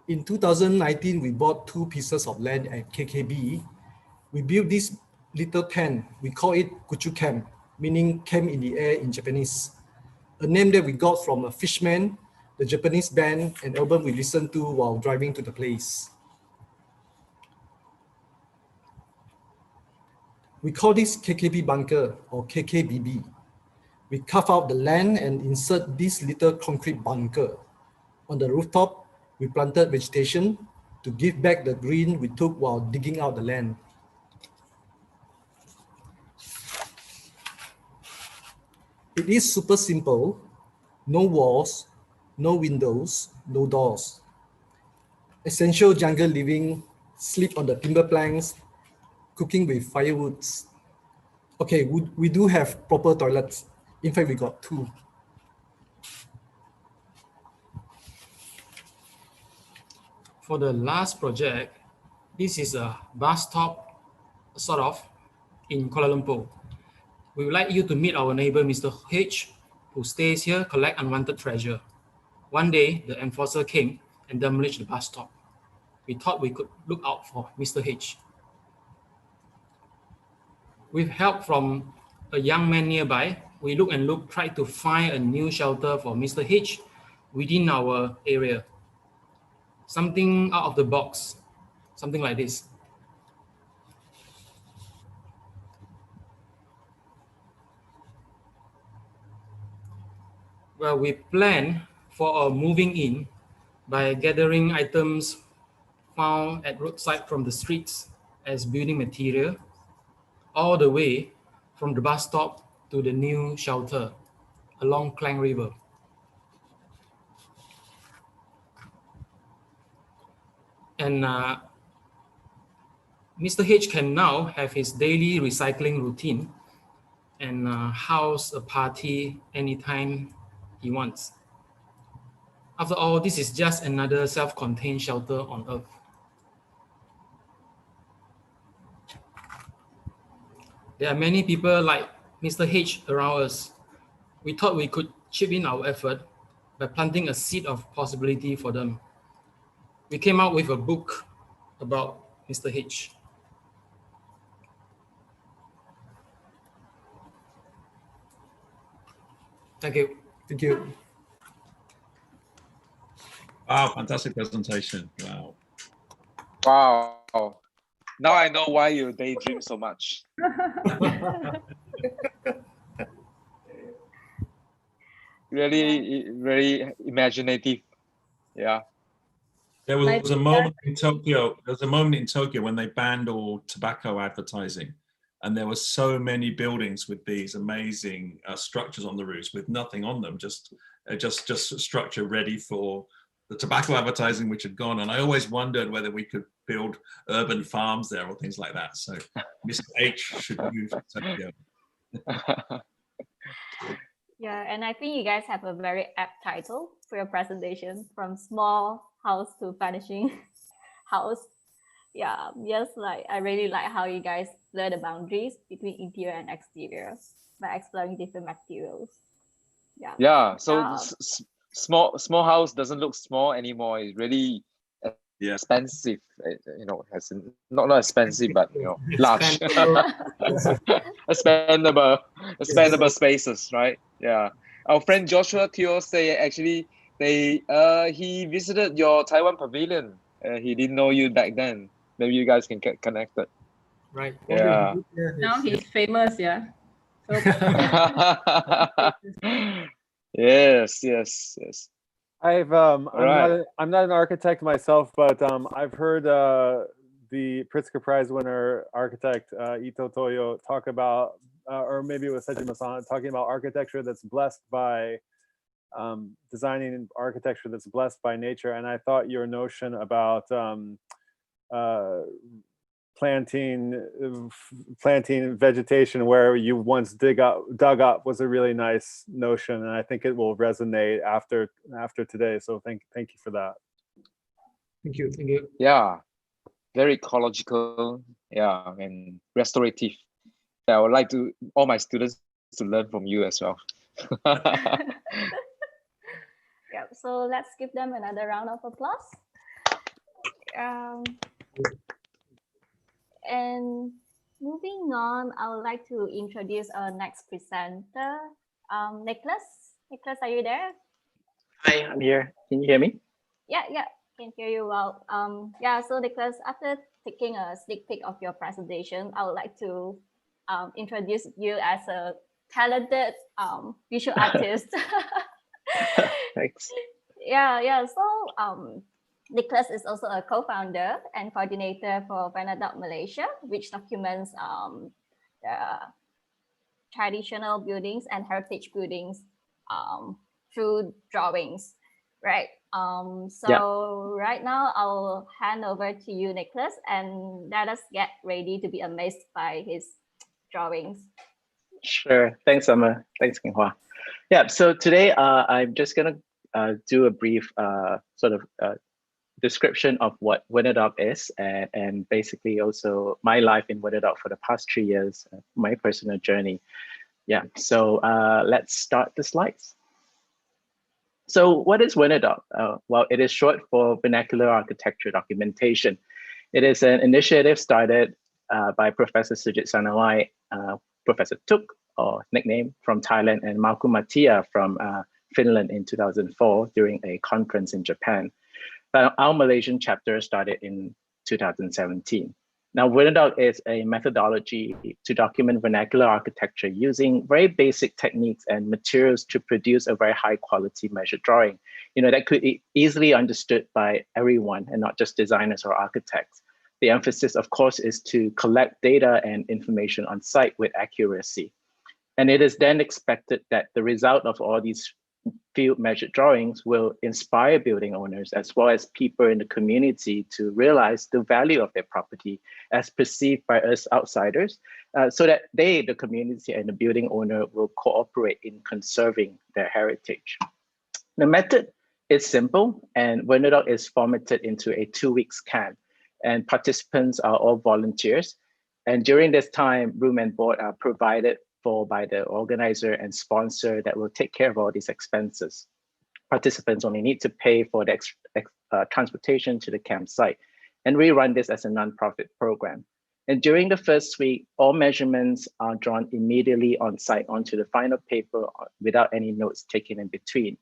In 2019, we bought 2 pieces of land at KKB. We built this little tent. We call it Kuchu Camp, meaning camp in the air in Japanese. A name that we got from a Fishman, the Japanese band and album we listened to while driving to the place. We call this KKB bunker or KKBB. We carve out the land and insert this little concrete bunker. On the rooftop, we planted vegetation to give back the green we took while digging out the land. It is super simple, no walls, no windows, no doors. Essential jungle living, sleep on the timber planks, cooking with firewoods. Okay, we do have proper toilets. In fact, we got 2. For the last project, this is a bus stop, sort of, in Kuala Lumpur. We would like you to meet our neighbor, Mr. H, who stays here, collect unwanted treasure. One day, the enforcer came and demolished the bus stop. We thought we could look out for Mr. H. With help from a young man nearby, we tried to find a new shelter for Mr. H within our area. Something out of the box, something like this. Well, we plan for a moving in by gathering items found at roadside from the streets as building material, all the way from the bus stop to the new shelter along Klang River. And Mr. H can now have his daily recycling routine and house a party anytime he wants. After all, this is just another self-contained shelter on Earth. There are many people like Mr. H around us. We thought we could chip in our effort by planting a seed of possibility for them. We came out with a book about Mr. H. Thank you. Thank you. Wow, fantastic presentation. Wow. Wow. Now I know why you daydream so much. Really, very imaginative. Yeah. There was a moment in Tokyo. There was a moment in Tokyo when they banned all tobacco advertising, and there were so many buildings with these amazing structures on the roofs with nothing on them, just structure ready for the tobacco advertising, which had gone. And I always wondered whether we could build urban farms there or things like that. So Mr. H should move to Tokyo. Yeah, and I think you guys have a very apt title for your presentation, from small house to finishing house. Yeah, just like I really like how you guys blur the boundaries between interior and exterior by exploring different materials. Yeah. Yeah. So small house doesn't look small anymore. It's really expensive. You know, as in, not expensive, but you know, large. expandable spaces, right? Yeah. Our friend Joshua Teo say actually he visited your Taiwan pavilion. He didn't know you back then. Maybe you guys can get connected. Right. Yeah. Now he's famous, yeah. So yes. I'm right. not an architect myself, but I've heard the Pritzker Prize winner architect Ito Toyo talk about, or maybe it was Seiji Masan, talking about architecture that's blessed by designing architecture that's blessed by nature. And I thought your notion about planting vegetation where you once dug up was a really nice notion, and I think it will resonate after today. So thank you for that. Thank you. Yeah, very ecological. Yeah, and restorative. Yeah, I would like all my students to learn from you as well. Yeah, so let's give them another round of applause. And moving on, I would like to introduce our next presenter, Nicholas. Nicholas, are you there? Hi, I'm here. Can you hear me? Yeah, can hear you well. Yeah, so Nicholas, after taking a sneak peek of your presentation, I would like to introduce you as a talented visual artist. Thanks. Yeah. So Nicholas is also a co-founder and coordinator for Panadot Malaysia, which documents the traditional buildings and heritage buildings through drawings, right? So right now I'll hand over to you, Nicholas, and let us get ready to be amazed by his drawings. Sure. Thanks, Summer. Thanks, Kinghua. Yeah, so today I'm just going to do a brief sort of description of what Winterdock is and basically also my life in Winterdock for the past 3 years, my personal journey. Yeah, so let's start the slides. So what is Winterdock? Well, it is short for Vernacular Architecture Documentation. It is an initiative started by Professor Sujit Sanawai, Professor Tuk, or nickname, from Thailand, and Markku Mattia from Finland in 2004 during a conference in Japan. But our Malaysian chapter started in 2017. Now, Winterdock is a methodology to document vernacular architecture using very basic techniques and materials to produce a very high quality measured drawing, that could be easily understood by everyone and not just designers or architects. The emphasis, of course, is to collect data and information on site with accuracy. And it is then expected that the result of all these field measured drawings will inspire building owners as well as people in the community to realize the value of their property as perceived by us outsiders, so that they, the community and the building owner, will cooperate in conserving their heritage. The method is simple, and Winterdock is formatted into a 2-week camp, and participants are all volunteers. And during this time, room and board are provided for by the organizer and sponsor that will take care of all these expenses. Participants only need to pay for the transportation to the campsite. And we run this as a nonprofit program. And during the first week, all measurements are drawn immediately on site onto the final paper without any notes taken in between.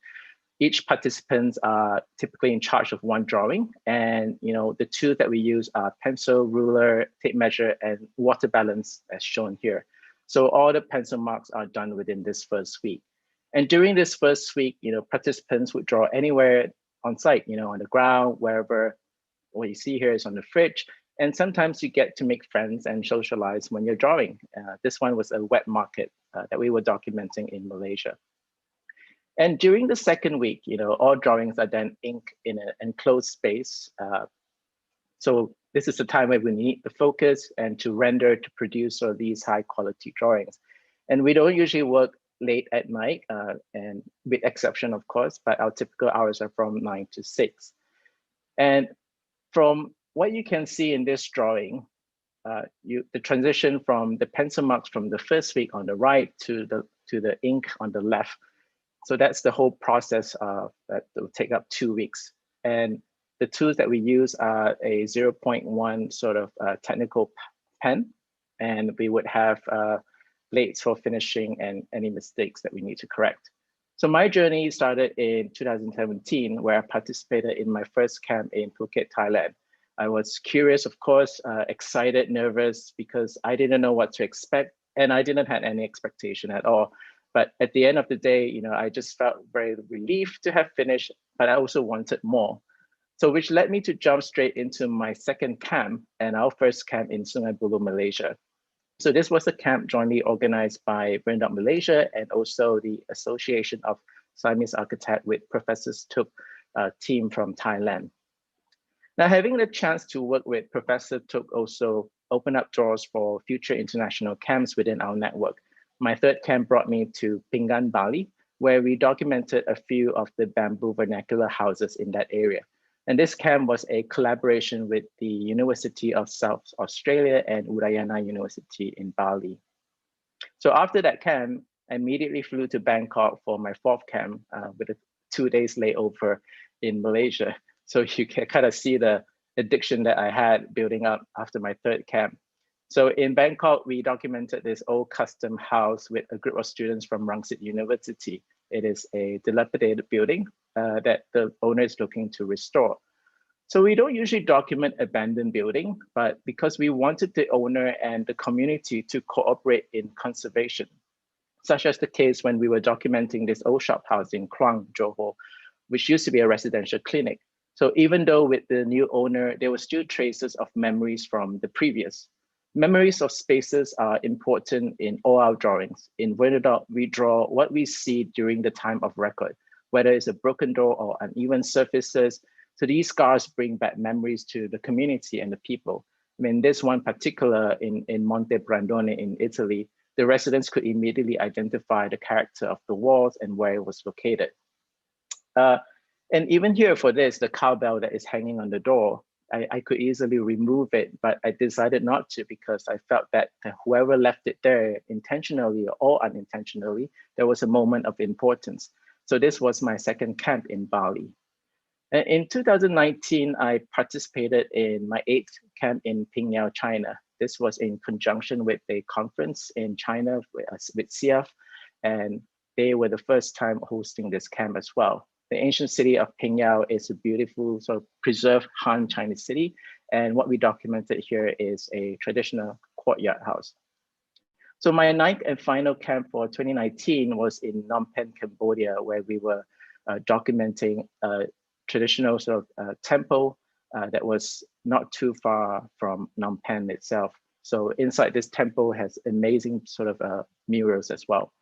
Each participants are typically in charge of one drawing. And the tools that we use are pencil, ruler, tape measure, and water balance as shown here. So all the pencil marks are done within this first week. And during this first week, participants would draw anywhere on site, on the ground, wherever. What you see here is on the fridge. And sometimes you get to make friends and socialize when you're drawing. This one was a wet market that we were documenting in Malaysia. And during the second week, all drawings are then inked in an enclosed space. So this is the time where we need the focus and to render to produce all these high quality drawings. And we don't usually work late at night, and with exception, of course, but our typical hours are from 9 to 6. And from what you can see in this drawing, the transition from the pencil marks from the first week on the right to the ink on the left. So that's the whole process that will take up 2 weeks. And the tools that we use are a 0.1 sort of technical pen, and we would have blades for finishing and any mistakes that we need to correct. So my journey started in 2017, where I participated in my first camp in Phuket, Thailand. I was curious, of course, excited, nervous, because I didn't know what to expect, and I didn't have any expectation at all. But at the end of the day, I just felt very relieved to have finished, but I also wanted more. So which led me to jump straight into my second camp and our first camp in Sungai Buloh, Malaysia. So this was a camp jointly organized by Winterdock Malaysia and also the Association of Siamese Architects with Professor Tuk's team from Thailand. Now, having the chance to work with Professor Tuk also opened up doors for future international camps within our network. My third camp brought me to Pingan, Bali, where we documented a few of the bamboo vernacular houses in that area. And this camp was a collaboration with the University of South Australia and Udayana University in Bali. So after that camp, I immediately flew to Bangkok for my fourth camp with a 2 days layover in Malaysia. So you can kind of see the addiction that I had building up after my third camp. So in Bangkok, we documented this old custom house with a group of students from Rangsit University. It is a dilapidated building that the owner is looking to restore. So we don't usually document abandoned building, but because we wanted the owner and the community to cooperate in conservation, such as the case when we were documenting this old shophouse in Kluang, Johor, which used to be a residential clinic. So even though with the new owner, there were still traces of memories from the previous. Memories of spaces are important in all our drawings. In Vernadot, we draw what we see during the time of record, whether it's a broken door or uneven surfaces. So these scars bring back memories to the community and the people. I mean, this one particular in Monte Brandone in Italy, the residents could immediately identify the character of the walls and where it was located. And even here for this, the cowbell that is hanging on the door, I could easily remove it, but I decided not to because I felt that whoever left it there intentionally or unintentionally, there was a moment of importance. So this was my second camp in Bali. In 2019, I participated in my 8th camp in Pingyao, China. This was in conjunction with a conference in China with CF, and they were the first time hosting this camp as well. The ancient city of Pingyao is a beautiful sort of preserved Han Chinese city. And what we documented here is a traditional courtyard house. So my 9th and final camp for 2019 was in Phnom Penh, Cambodia, where we were documenting a traditional sort of temple that was not too far from Phnom Penh itself. So inside this temple has amazing sort of murals as well.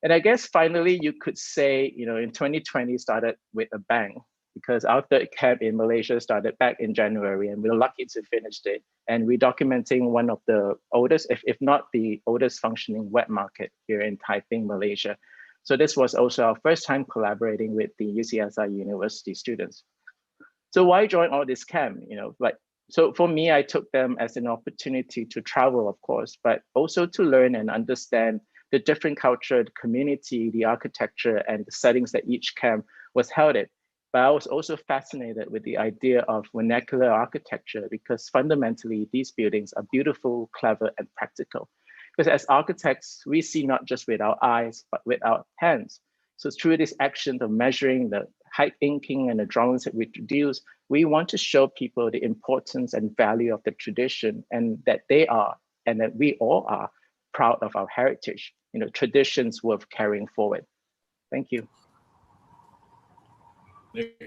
And I guess finally you could say, you know, in 2020 started with a bang because our 3rd camp in Malaysia started back in January and we were lucky to finish it. And we're documenting one of the oldest, if not the oldest functioning wet market here in Taiping, Malaysia. So this was also our first time collaborating with the UCSI University students. So why join all this camp? You know, like, so for me, I took them as an opportunity to travel, of course, but also to learn and understand the different culture, the community, the architecture, and the settings that each camp was held in. But I was also fascinated with the idea of vernacular architecture because fundamentally these buildings are beautiful, clever, and practical. Because as architects, we see not just with our eyes, but with our hands. So through this action of measuring the height inking and the drawings that we produce, we want to show people the importance and value of the tradition and that they are, and that we all are, proud of our heritage, you know, traditions worth carrying forward. Thank you.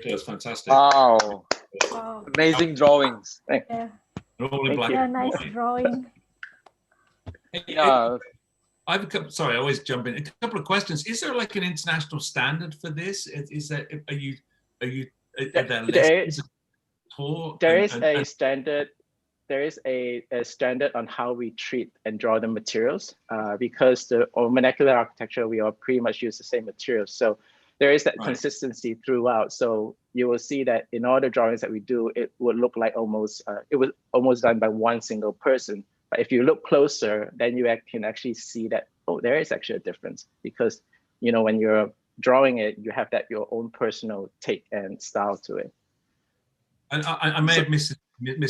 That's fantastic. Wow. Wow. Amazing drawings. Yeah. All in black Yeah, and nice white. drawing. Yeah. I have a couple, sorry, I always jump in. A couple of questions. Is there like an international standard for this? Is there, are there lessons taught? There is a standard. There is a standard on how we treat and draw the materials because the vernacular architecture, we all pretty much use the same materials. So there is that consistency throughout. So you will see that in all the drawings that we do, it would look like almost, it was almost done by one single person. But if you look closer, then you can actually see that, oh, there is actually a difference because, you know, when you're drawing it, you have that your own personal take and style to it. And I may have missed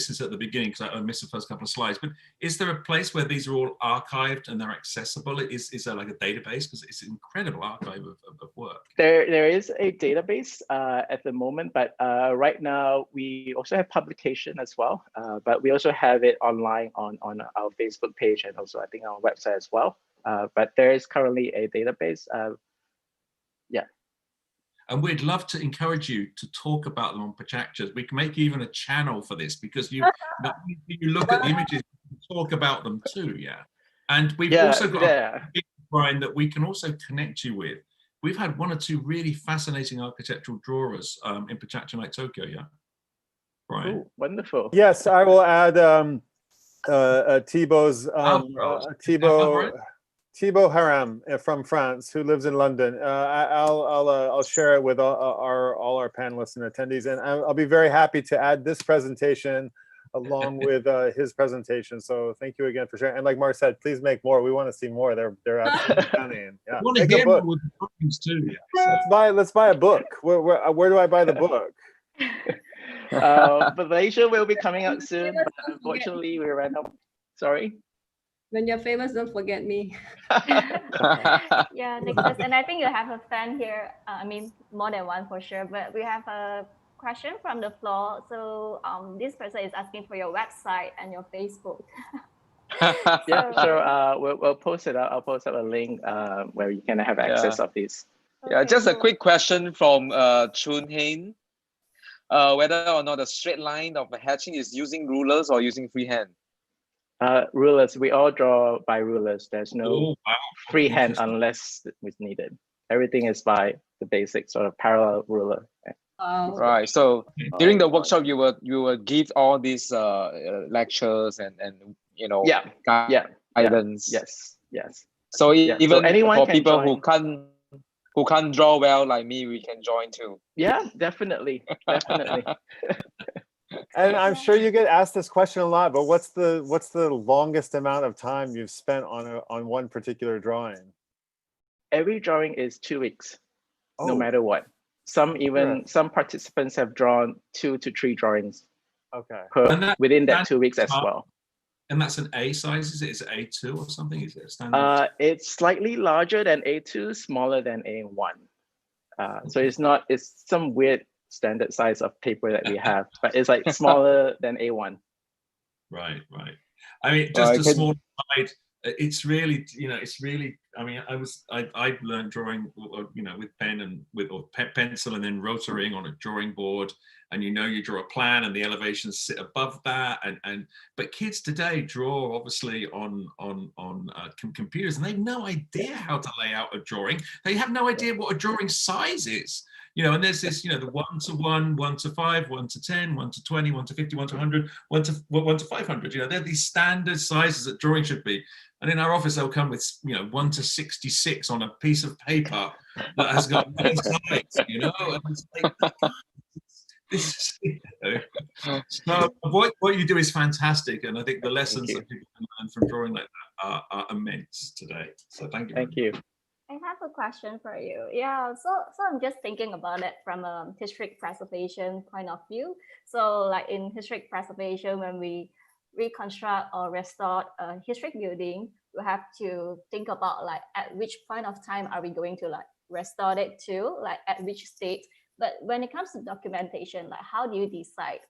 this at the beginning because I missed the first couple of slides, but is there a place where these are all archived and they're accessible? Is there like a database? Because it's an incredible archive of work. There is a database at the moment, but right now we also have publication as well, but we also have it online on our Facebook page and also I think our website as well. But there is currently a database. Yeah. And we'd love to encourage you to talk about them on PechaKucha. We can make even a channel for this because you look at the images, you talk about them too, yeah. And we've also got a big Brian that we can also connect you with. We've had one or two really fascinating architectural drawers in PechaKucha like Tokyo, yeah. Brian. Ooh, wonderful. Yes, I will add Thibaut's Thibaut Haram from France, who lives in London. I'll share it with all our panelists and attendees, and I'll be very happy to add this presentation along with his presentation. So thank you again for sharing. And like Mark said, please make more. We want to see more. They're absolutely stunning. Yeah, I want to hear more with the drawings too. Yeah. Let's buy a book. Where do I buy the book? But Malaysia will be coming out soon. But unfortunately, we ran out. Sorry. When you're famous, don't forget me. Yeah, Nicholas, and I think you have a fan here. I mean, more than one for sure, but we have a question from the floor. So this person is asking for your website and your Facebook. Yeah, sure. We'll post it up. I'll post up a link where you can have access of these. Yeah, just a quick question from Chun Hain. Whether or not the straight line of the hatching is using rulers or using freehand? Rulers. We all draw by rulers. There's no Oh, wow. freehand unless it's needed. Everything is by the basic sort of parallel ruler. Right. So during the workshop, you will give all these lectures and guidance. Yes. So even so anyone for can people join. who can't draw well like me, we can join too. Yeah, definitely. And I'm sure you get asked this question a lot, but what's the longest amount of time you've spent on one particular drawing? Every drawing is 2 weeks, no Oh. matter what. Some participants have drawn 2 to 3 drawings. Okay. Within that 2 weeks as well. And that's an A size, is it? Is it A2 or something? Is it a standard? It's slightly larger than A2, smaller than A1. So it's some weird standard size of paper that we have, but it's like smaller than A1. Right. I mean, just a small slide. It's really, I mean, I've learned drawing, with pen and pencil and then rotaring on a drawing board, and you draw a plan and the elevations sit above that, but kids today draw obviously on computers, and they have no idea how to lay out a drawing. They have no idea what a drawing size is. And there's this, the 1 to 1, 1 to 5, 1 to 10, 1 to 20, 1 to 50, 1 to 100, 1 to 500. They're these standard sizes that drawing should be. And in our office, they'll come with, 1 to 66 on a piece of paper that has got one size, And it's like, so what you do is fantastic, and I think the lessons that people can learn from drawing like that are immense today. So thank you. Thank you. I have a question for you. Yeah, so I'm just thinking about it from a historic preservation point of view. So like in historic preservation, when we reconstruct or restore a historic building, we have to think about like at which point of time are we going to like restore it to, like at which state. But when it comes to documentation, like how do you decide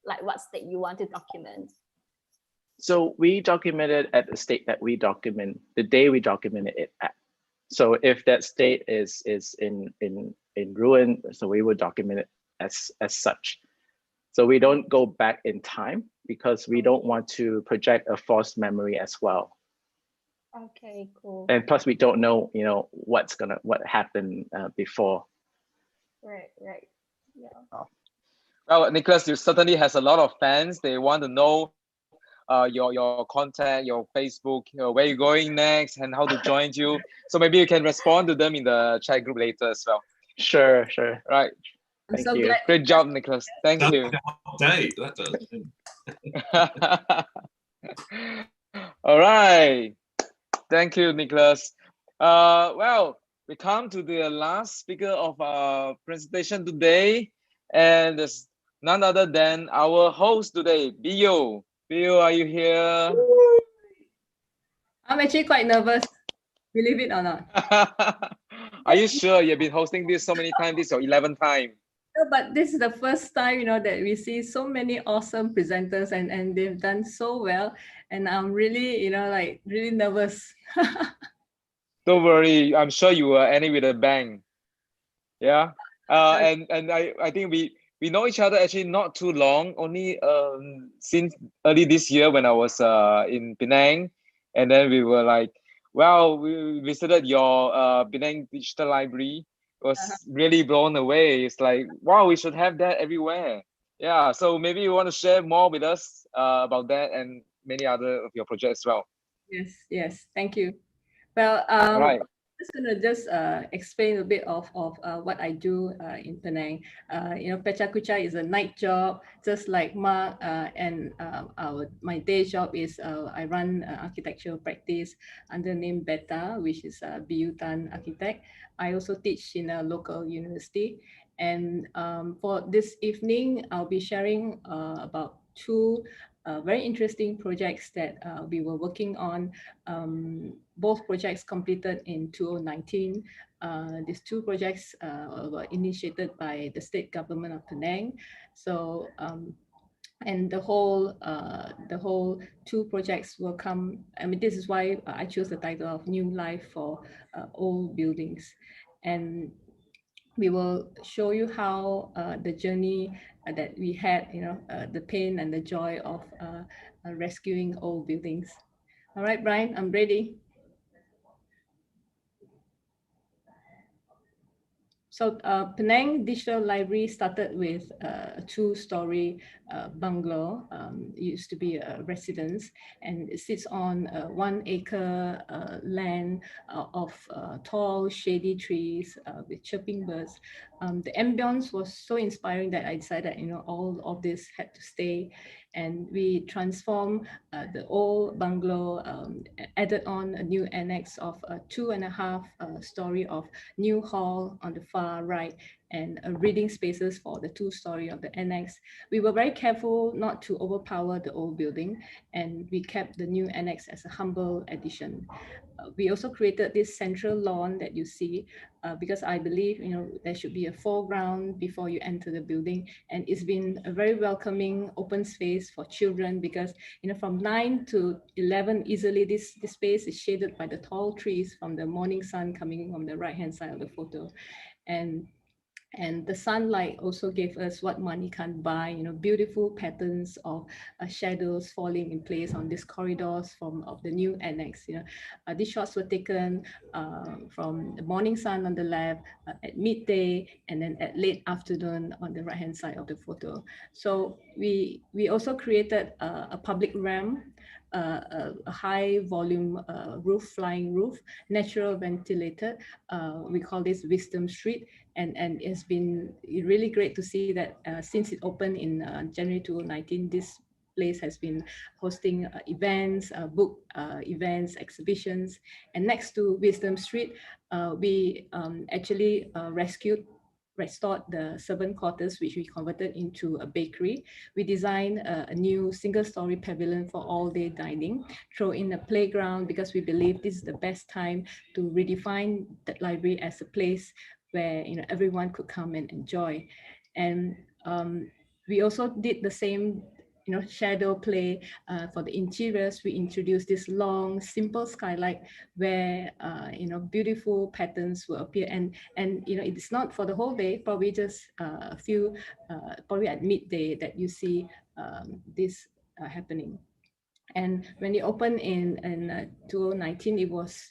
like what state you want to document? So we document it at the state that we document, the day we documented it at. So if that state is in ruin, so we would document it as such. So we don't go back in time because we don't want to project a false memory as well. Okay, cool. And plus we don't know, what happened before. Right. Yeah. Well, Nicholas, you certainly has a lot of fans. They want to know your contact, your Facebook, where you're going next, and how to join you. So maybe you can respond to them in the chat group later as well. Sure. Right. Thank you. Great job, Nicholas. Thank you. That does. All right. Thank you, Nicholas. Well, we come to the last speaker of our presentation today, and there's none other than our host today, Bio. Bio, are you here? I'm actually quite nervous, believe it or not. Are you sure? You've been hosting this so many times. This is your 11th time. No, but this is the first time, that we see so many awesome presenters and they've done so well. And I'm really, really nervous. Don't worry. I'm sure you will end it with a bang. Yeah. And I think we know each other actually not too long, only since early this year when I was in Penang. And then we were like, well, we visited your Penang Digital Library. It was really blown away. It's like, wow, we should have that everywhere. Yeah, so maybe you want to share more with us about that and many other of your projects as well. Yes, thank you. Well, All right. I'm just gonna explain a bit of what I do in Penang. Pecha Kucha is a night job, just like Mark, and my day job is I run architectural practice under name Beta, which is Biutan Architect. I also teach in a local university, and for this evening, I'll be sharing about two very interesting projects that we were working on. Both projects completed in 2019. These two projects were initiated by the state government of Penang. So, and the whole two projects will come. I mean, this is why I chose the title of New Life for Old Buildings. And we will show you how the journey that we had, the pain and the joy of rescuing old buildings. All right, Brian, I'm ready. So Penang Digital Library started with a two-story bungalow. It used to be a residence, and it sits on 1 acre land of tall, shady trees with chirping birds. The ambience was so inspiring that I decided, all of this had to stay, and we transformed the old bungalow, added on a new annex of a 2.5 story of new hall on the far right, and reading spaces for the 2-story of the annex. We were very careful not to overpower the old building, and we kept the new annex as a humble addition. We also created this central lawn that you see because I believe there should be a foreground before you enter the building, and it's been a very welcoming open space for children because from 9 to 11 easily this space is shaded by the tall trees from the morning sun coming from the right hand side of the photo. And the sunlight also gave us what money can't buy, beautiful patterns of shadows falling in place on these corridors of the new annex. These shots were taken from the morning sun on the left, at midday, and then at late afternoon on the right-hand side of the photo. So we also created a public ramp, a high volume roof, flying roof, natural ventilated. We call this Wisdom Street. And it's been really great to see that since it opened in January 2019, this place has been hosting events, book events, exhibitions. And next to Wisdom Street, we actually restored the servant quarters, which we converted into a bakery. We designed a new single-story pavilion for all-day dining, throw in a playground because we believe this is the best time to redefine the library as a place where everyone could come and enjoy. And we also did the same shadow play for the interiors. We introduced this long, simple skylight where beautiful patterns will appear, and it's not for the whole day, probably just a few, probably at midday that you see this happening. And when it opened in 2019, it was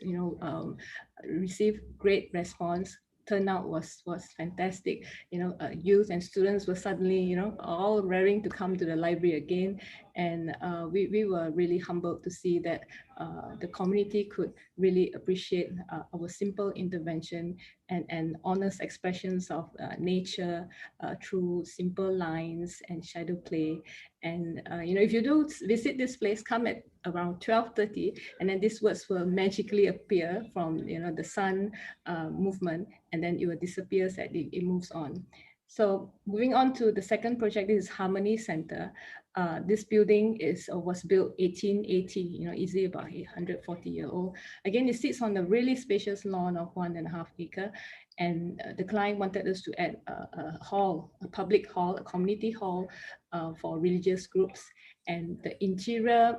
received great response. Turnout was fantastic. Youth and students were suddenly all raring to come to the library again, and we were really humbled to see that the community could really appreciate our simple intervention and honest expressions of nature through simple lines and shadow play. And if you do visit this place, come at around 12:30, and then these words will magically appear from the sun movement, and then it will disappear as it moves on. So moving on to the second project, this is Harmony Center. This building was built 1880, easily about 140-year-old. Again, it sits on a really spacious lawn of 1.5 acre, and the client wanted us to add a hall, a public hall, a community hall for religious groups, and the interior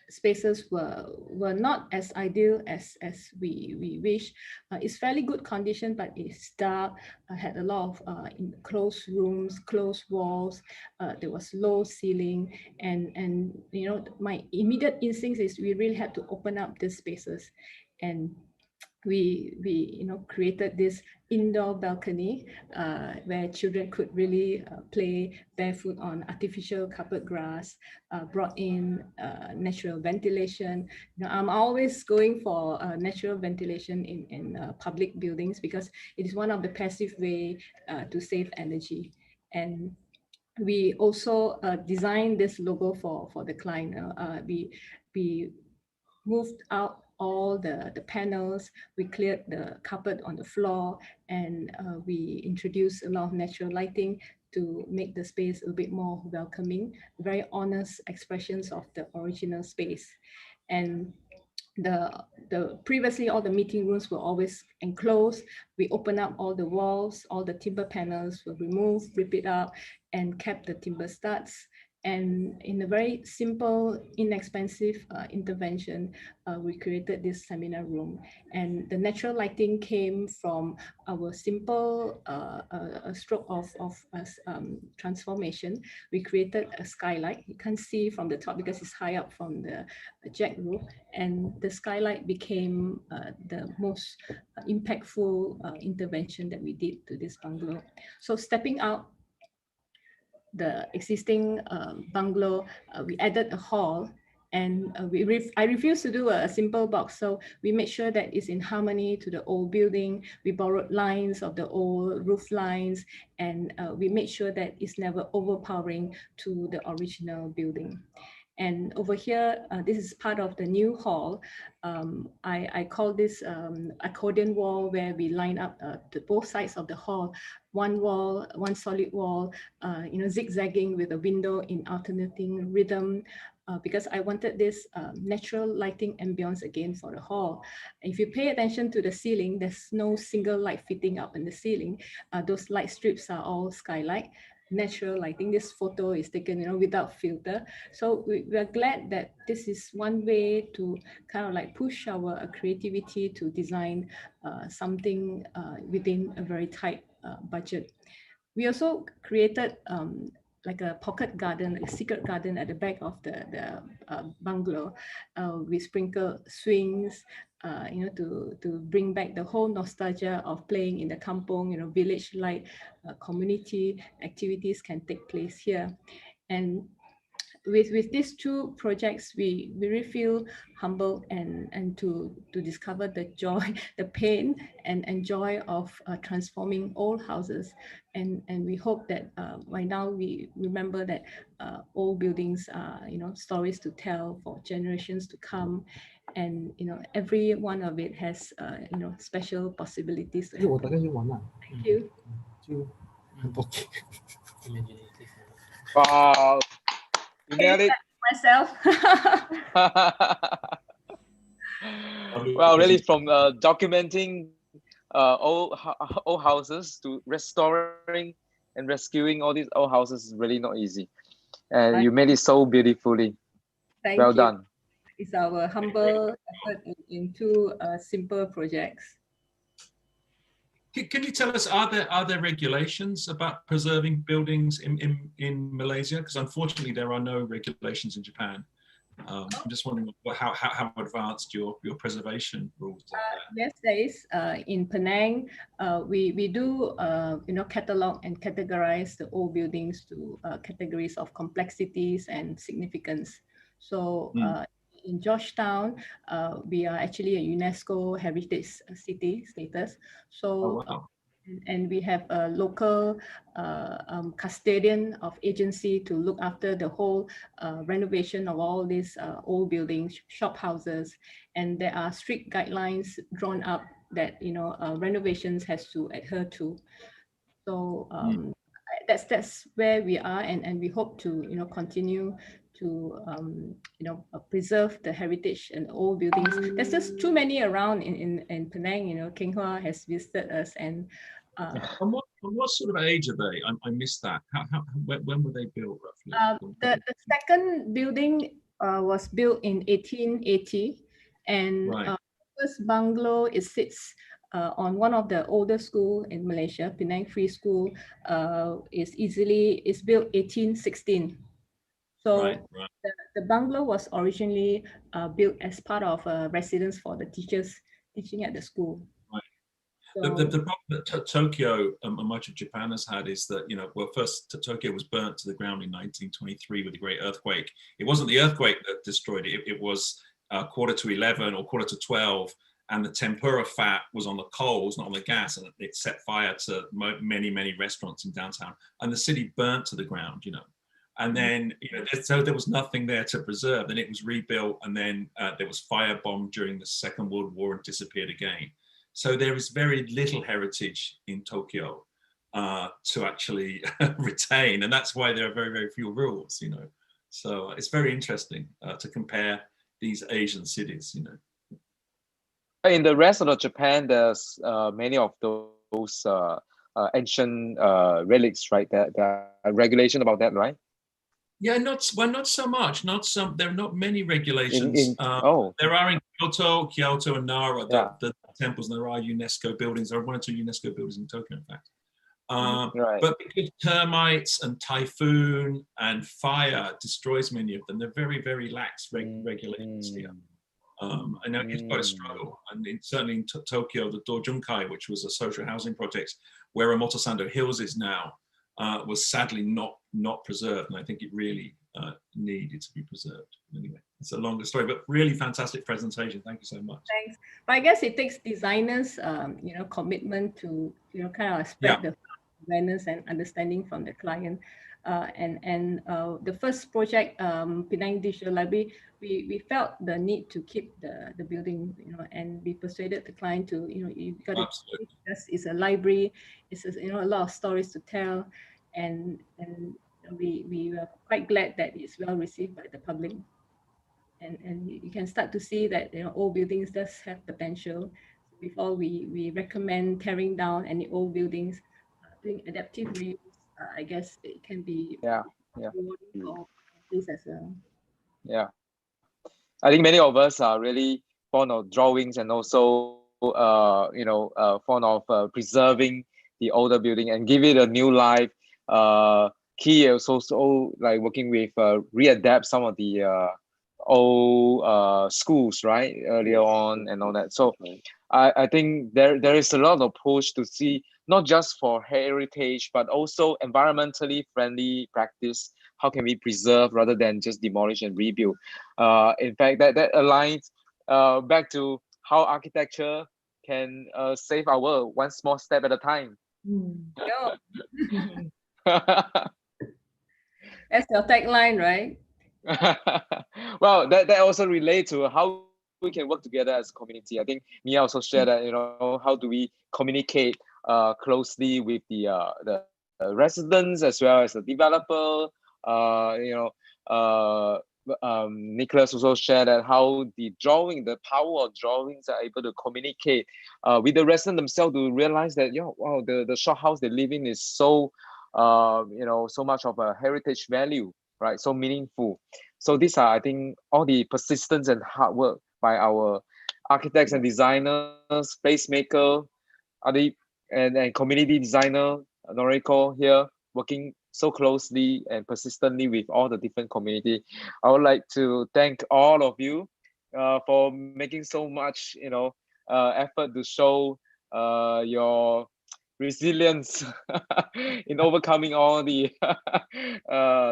spaces were not as ideal as we wish. It's fairly good condition, but it's dark. I had a lot of closed rooms, closed walls. There was low ceiling, and my immediate instinct is we really had to open up these spaces, and we created this indoor balcony where children could really play barefoot on artificial carpet grass, brought in natural ventilation. I'm always going for natural ventilation in public buildings because it is one of the passive way to save energy. And we also designed this logo for the client. We moved out all the panels, we cleared the carpet on the floor, and we introduced a lot of natural lighting to make the space a bit more welcoming, very honest expressions of the original space. And previously all the meeting rooms were always enclosed. We opened up all the walls, all the timber panels were removed, rip it up, and kept the timber studs. And in a very simple, inexpensive intervention, we created this seminar room. And the natural lighting came from our simple stroke of transformation. We created a skylight. You can't see from the top because it's high up from the jack roof. And the skylight became the most impactful intervention that we did to this bungalow. So stepping out the existing bungalow, we added a hall, and I refused to do a simple box. So we made sure that it's in harmony to the old building. We borrowed lines of the old roof lines, and we made sure that it's never overpowering to the original building. And over here, this is part of the new hall. I call this accordion wall, where we line up the both sides of the hall. One wall, one solid wall, zigzagging with a window in alternating rhythm. Because I wanted this natural lighting ambience again for the hall. If you pay attention to the ceiling, there's no single light fitting up in the ceiling. Those light strips are all skylight. Natural lighting. This photo is taken, without filter. So we're glad that this is one way to kind of like push our creativity to design something within a very tight budget. We also created like a pocket garden, a secret garden at the back of the bungalow. We sprinkle swings, to bring back the whole nostalgia of playing in the kampong, village-like community activities can take place here. And with these two projects, we really feel humbled and to discover the joy, the pain and joy of transforming old houses. And we hope that by now we remember that old buildings are, stories to tell for generations to come. And every one of it has special possibilities. Thank you. Wow, you nailed it. Myself. Well, really, from documenting old houses to restoring and rescuing all these old houses is really not easy, and you made it so beautifully. Thank well you. done. It's our humble effort in two simple projects. Can you tell us, are there regulations about preserving buildings in Malaysia? Because unfortunately there are no regulations in Japan. I'm just wondering how advanced your preservation rules are there. Yes, there is. In Penang, we do catalog and categorize the old buildings to categories of complexities and significance. So in Georgetown, we are actually a UNESCO Heritage City status. So, and we have a local custodian of agency to look after the whole renovation of all these old buildings, shop houses, and there are strict guidelines drawn up that renovations has to adhere to. So that's where we are, and we hope to continue to preserve the heritage and old buildings. There's just too many around in Penang. Keng Hua has visited us, and what sort of age are they? I missed that. When were they built roughly? The second building was built in 1880, and first bungalow, it sits on one of the older school in Malaysia, Penang Free School, is built 1816. So the bungalow was originally built as part of a residence for the teachers teaching at the school. The problem that Tokyo and much of Japan has had is that, first Tokyo was burnt to the ground in 1923 with a great earthquake. It wasn't the earthquake that destroyed it. It was 11:15 or 12:15, and the tempura fat was on the coals, not on the gas, and it set fire to many restaurants in downtown, and the city burnt to the ground, And then, so there was nothing there to preserve. Then it was rebuilt, and then there was firebombed during the Second World War and disappeared again. So there is very little heritage in Tokyo to actually retain, and that's why there are very few rules, So it's very interesting to compare these Asian cities, In the rest of Japan, there's many of those ancient relics, right? There are regulation about that, right? Yeah, not so much. There are not many regulations. Oh, There are in Kyoto, and Nara, yeah. the temples. And there are UNESCO buildings. There are 1 or 2 UNESCO buildings in Tokyo, in fact. Right. But because termites and typhoon and fire destroys many of them, they're very, very lax regulations here. I know it's quite a struggle. And certainly in Tokyo, the Dojunkai, which was a social housing project where Omotesando Hills is now, was sadly not preserved. And I think it really needed to be preserved. Anyway, it's a longer story, but really fantastic presentation. Thank you so much. Thanks. But I guess it takes designers, commitment to, kind of spread the awareness and understanding from the client. The first project, Penang Digital Library, we felt the need to keep the building, and we persuaded the client to, you got to, it's a library, it's a lot of stories to tell, and we were quite glad that it's well received by the public. And you can start to see that old buildings does have potential. Before we recommend tearing down any old buildings, doing adaptive reuse, I guess it can be rewarding for this as well. Yeah, I think many of us are really fond of drawings and also fond of preserving the older building and give it a new life. Key is also like working with readapt some of the old schools, right, earlier on and all that. So I think there is a lot of push to see not just for heritage but also environmentally friendly practice. How can we preserve rather than just demolish and rebuild? In fact, that aligns back to how architecture can save our world one small step at a time. That's your tagline, right? Well, that also relates to how we can work together as a community. I think Miya also shared that, how do we communicate closely with the residents as well as the developer. Nicholas also shared that how the power of drawings are able to communicate with the residents themselves to realize that, wow, the shop house they live in is so, so much of a heritage value, right? So meaningful. So these are, I think, all the persistence and hard work by our architects and designers, Placemaker, Adib, and community designer, Noriko here, working so closely and persistently with all the different community. I would like to thank all of you for making so much, effort to show your resilience in overcoming all the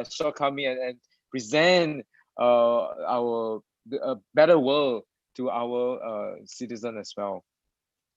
shortcomings and present a better world to our citizens as well.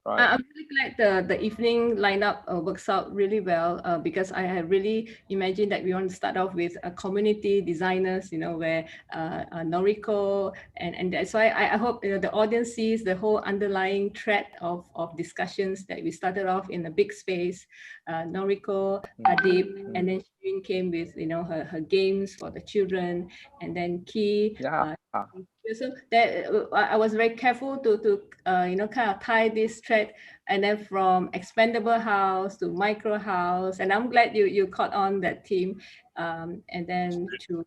Right. I'm really glad the evening lineup works out really well because I had really imagined that we want to start off with community designers, where Noriko, and that's why I hope the audience sees the whole underlying thread of discussions that we started off in a big space. Noriko, Adib, and then Shuyun came with her games for the children, and then Key. So that I was very careful to kind of tie this thread, and then from expandable house to micro house, and I'm glad you caught on that theme, and then to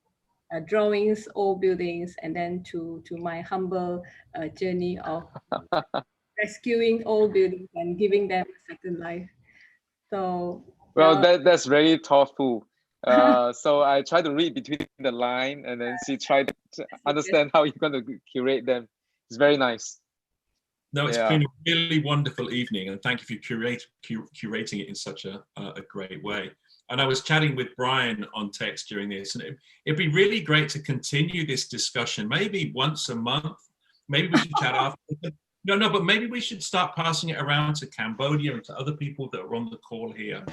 drawings, old buildings, and then to my humble journey of rescuing old buildings and giving them a second life. So well, that's very thoughtful. So I try to read between the line and then try to understand how you're going to curate them. It's very nice. No, it's been a really wonderful evening, and thank you for curating it in such a great way. And I was chatting with Brian on text during this, and it'd be really great to continue this discussion, maybe once a month. Maybe we should chat after. No, but maybe we should start passing it around to Cambodia and to other people that are on the call here.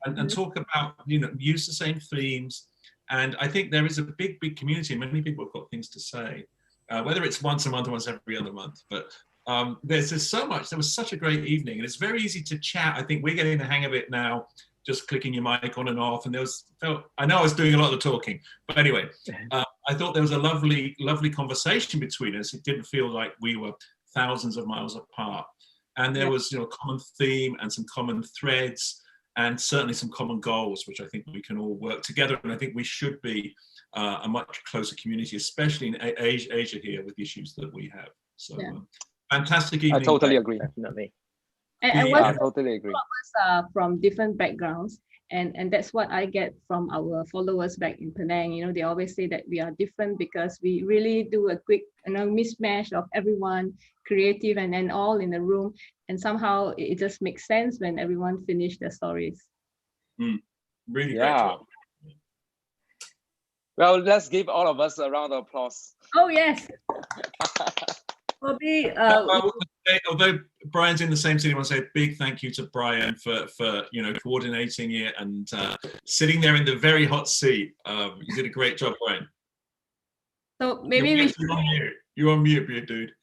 And talk about, use the same themes. And I think there is a big community. Many people have got things to say, whether it's once a month or once every other month. But there's so much. There was such a great evening, and it's very easy to chat. I think we're getting the hang of it now, just clicking your mic on and off. And I know I was doing a lot of the talking, but anyway, I thought there was a lovely conversation between us. It didn't feel like we were thousands of miles apart. And there was, a common theme and some common threads, and certainly some common goals, which I think we can all work together. And I think we should be a much closer community, especially in Asia here with the issues that we have. So fantastic evening. I totally agree. Definitely. And I totally agree. All of us are from different backgrounds, and that's what I get from our followers back in Penang. You know, they always say that we are different because we really do a quick, mismatch of everyone, creative and then all in the room, and somehow it just makes sense when everyone finish their stories. Really great job. Well, let's give all of us a round of applause. Oh yes. Bobby, although Brian's in the same city, I want to say a big thank you to Brian for coordinating it and sitting there in the very hot seat. You did a great job, Brian. So maybe you're on mute, dude.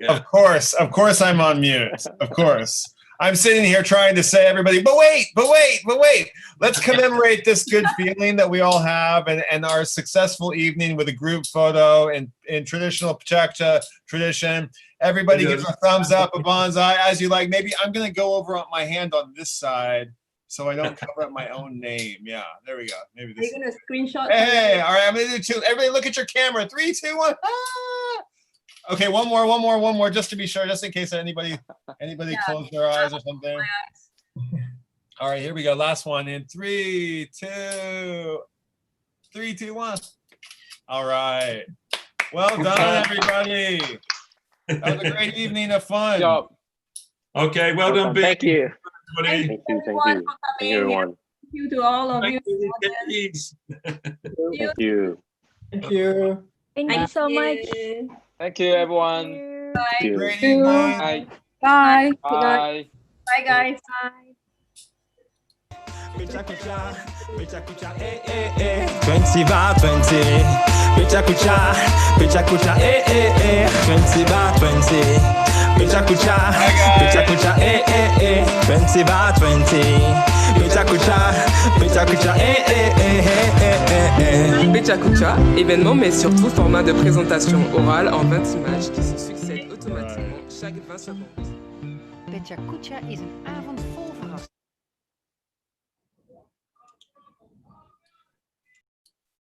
Of course I'm on mute. Of course. I'm sitting here trying to say everybody, but wait. Let's commemorate this good feeling that we all have and our successful evening with a group photo in traditional PechaKucha tradition. Everybody gives a thumbs up, a bonsai, as you like. Maybe I'm going to go over on my hand on this side so I don't cover up my own name. Yeah, there we go. Maybe this. Are you going to screenshot? Hey, all right, I'm going to do two. Everybody look at your camera. 3, 2, 1. Ah! Okay, one more, just to be sure, just in case anybody closed their eyes or something. All right, here we go. Last one in 3, 2, 1. All right. Well done, everybody. That was a great evening of fun. Okay, well done, B. Thank you. Everybody. Thank you, everyone. Thank you to all of you. Thank you. Thank you. Thank you so much. Thank you, everyone. Bye. Great evening. Bye. Bye. Bye. Bye, guys. PechaKucha, PechaKucha, 20 by 20. PechaKucha, PechaKucha, 20 by 20. PechaKucha, PechaKucha, 20 by 20. PechaKucha, PechaKucha, PechaKucha, événement mais surtout format de présentation orale en 20 images qui se succèdent automatiquement chaque 20 secondes. PechaKucha is een avond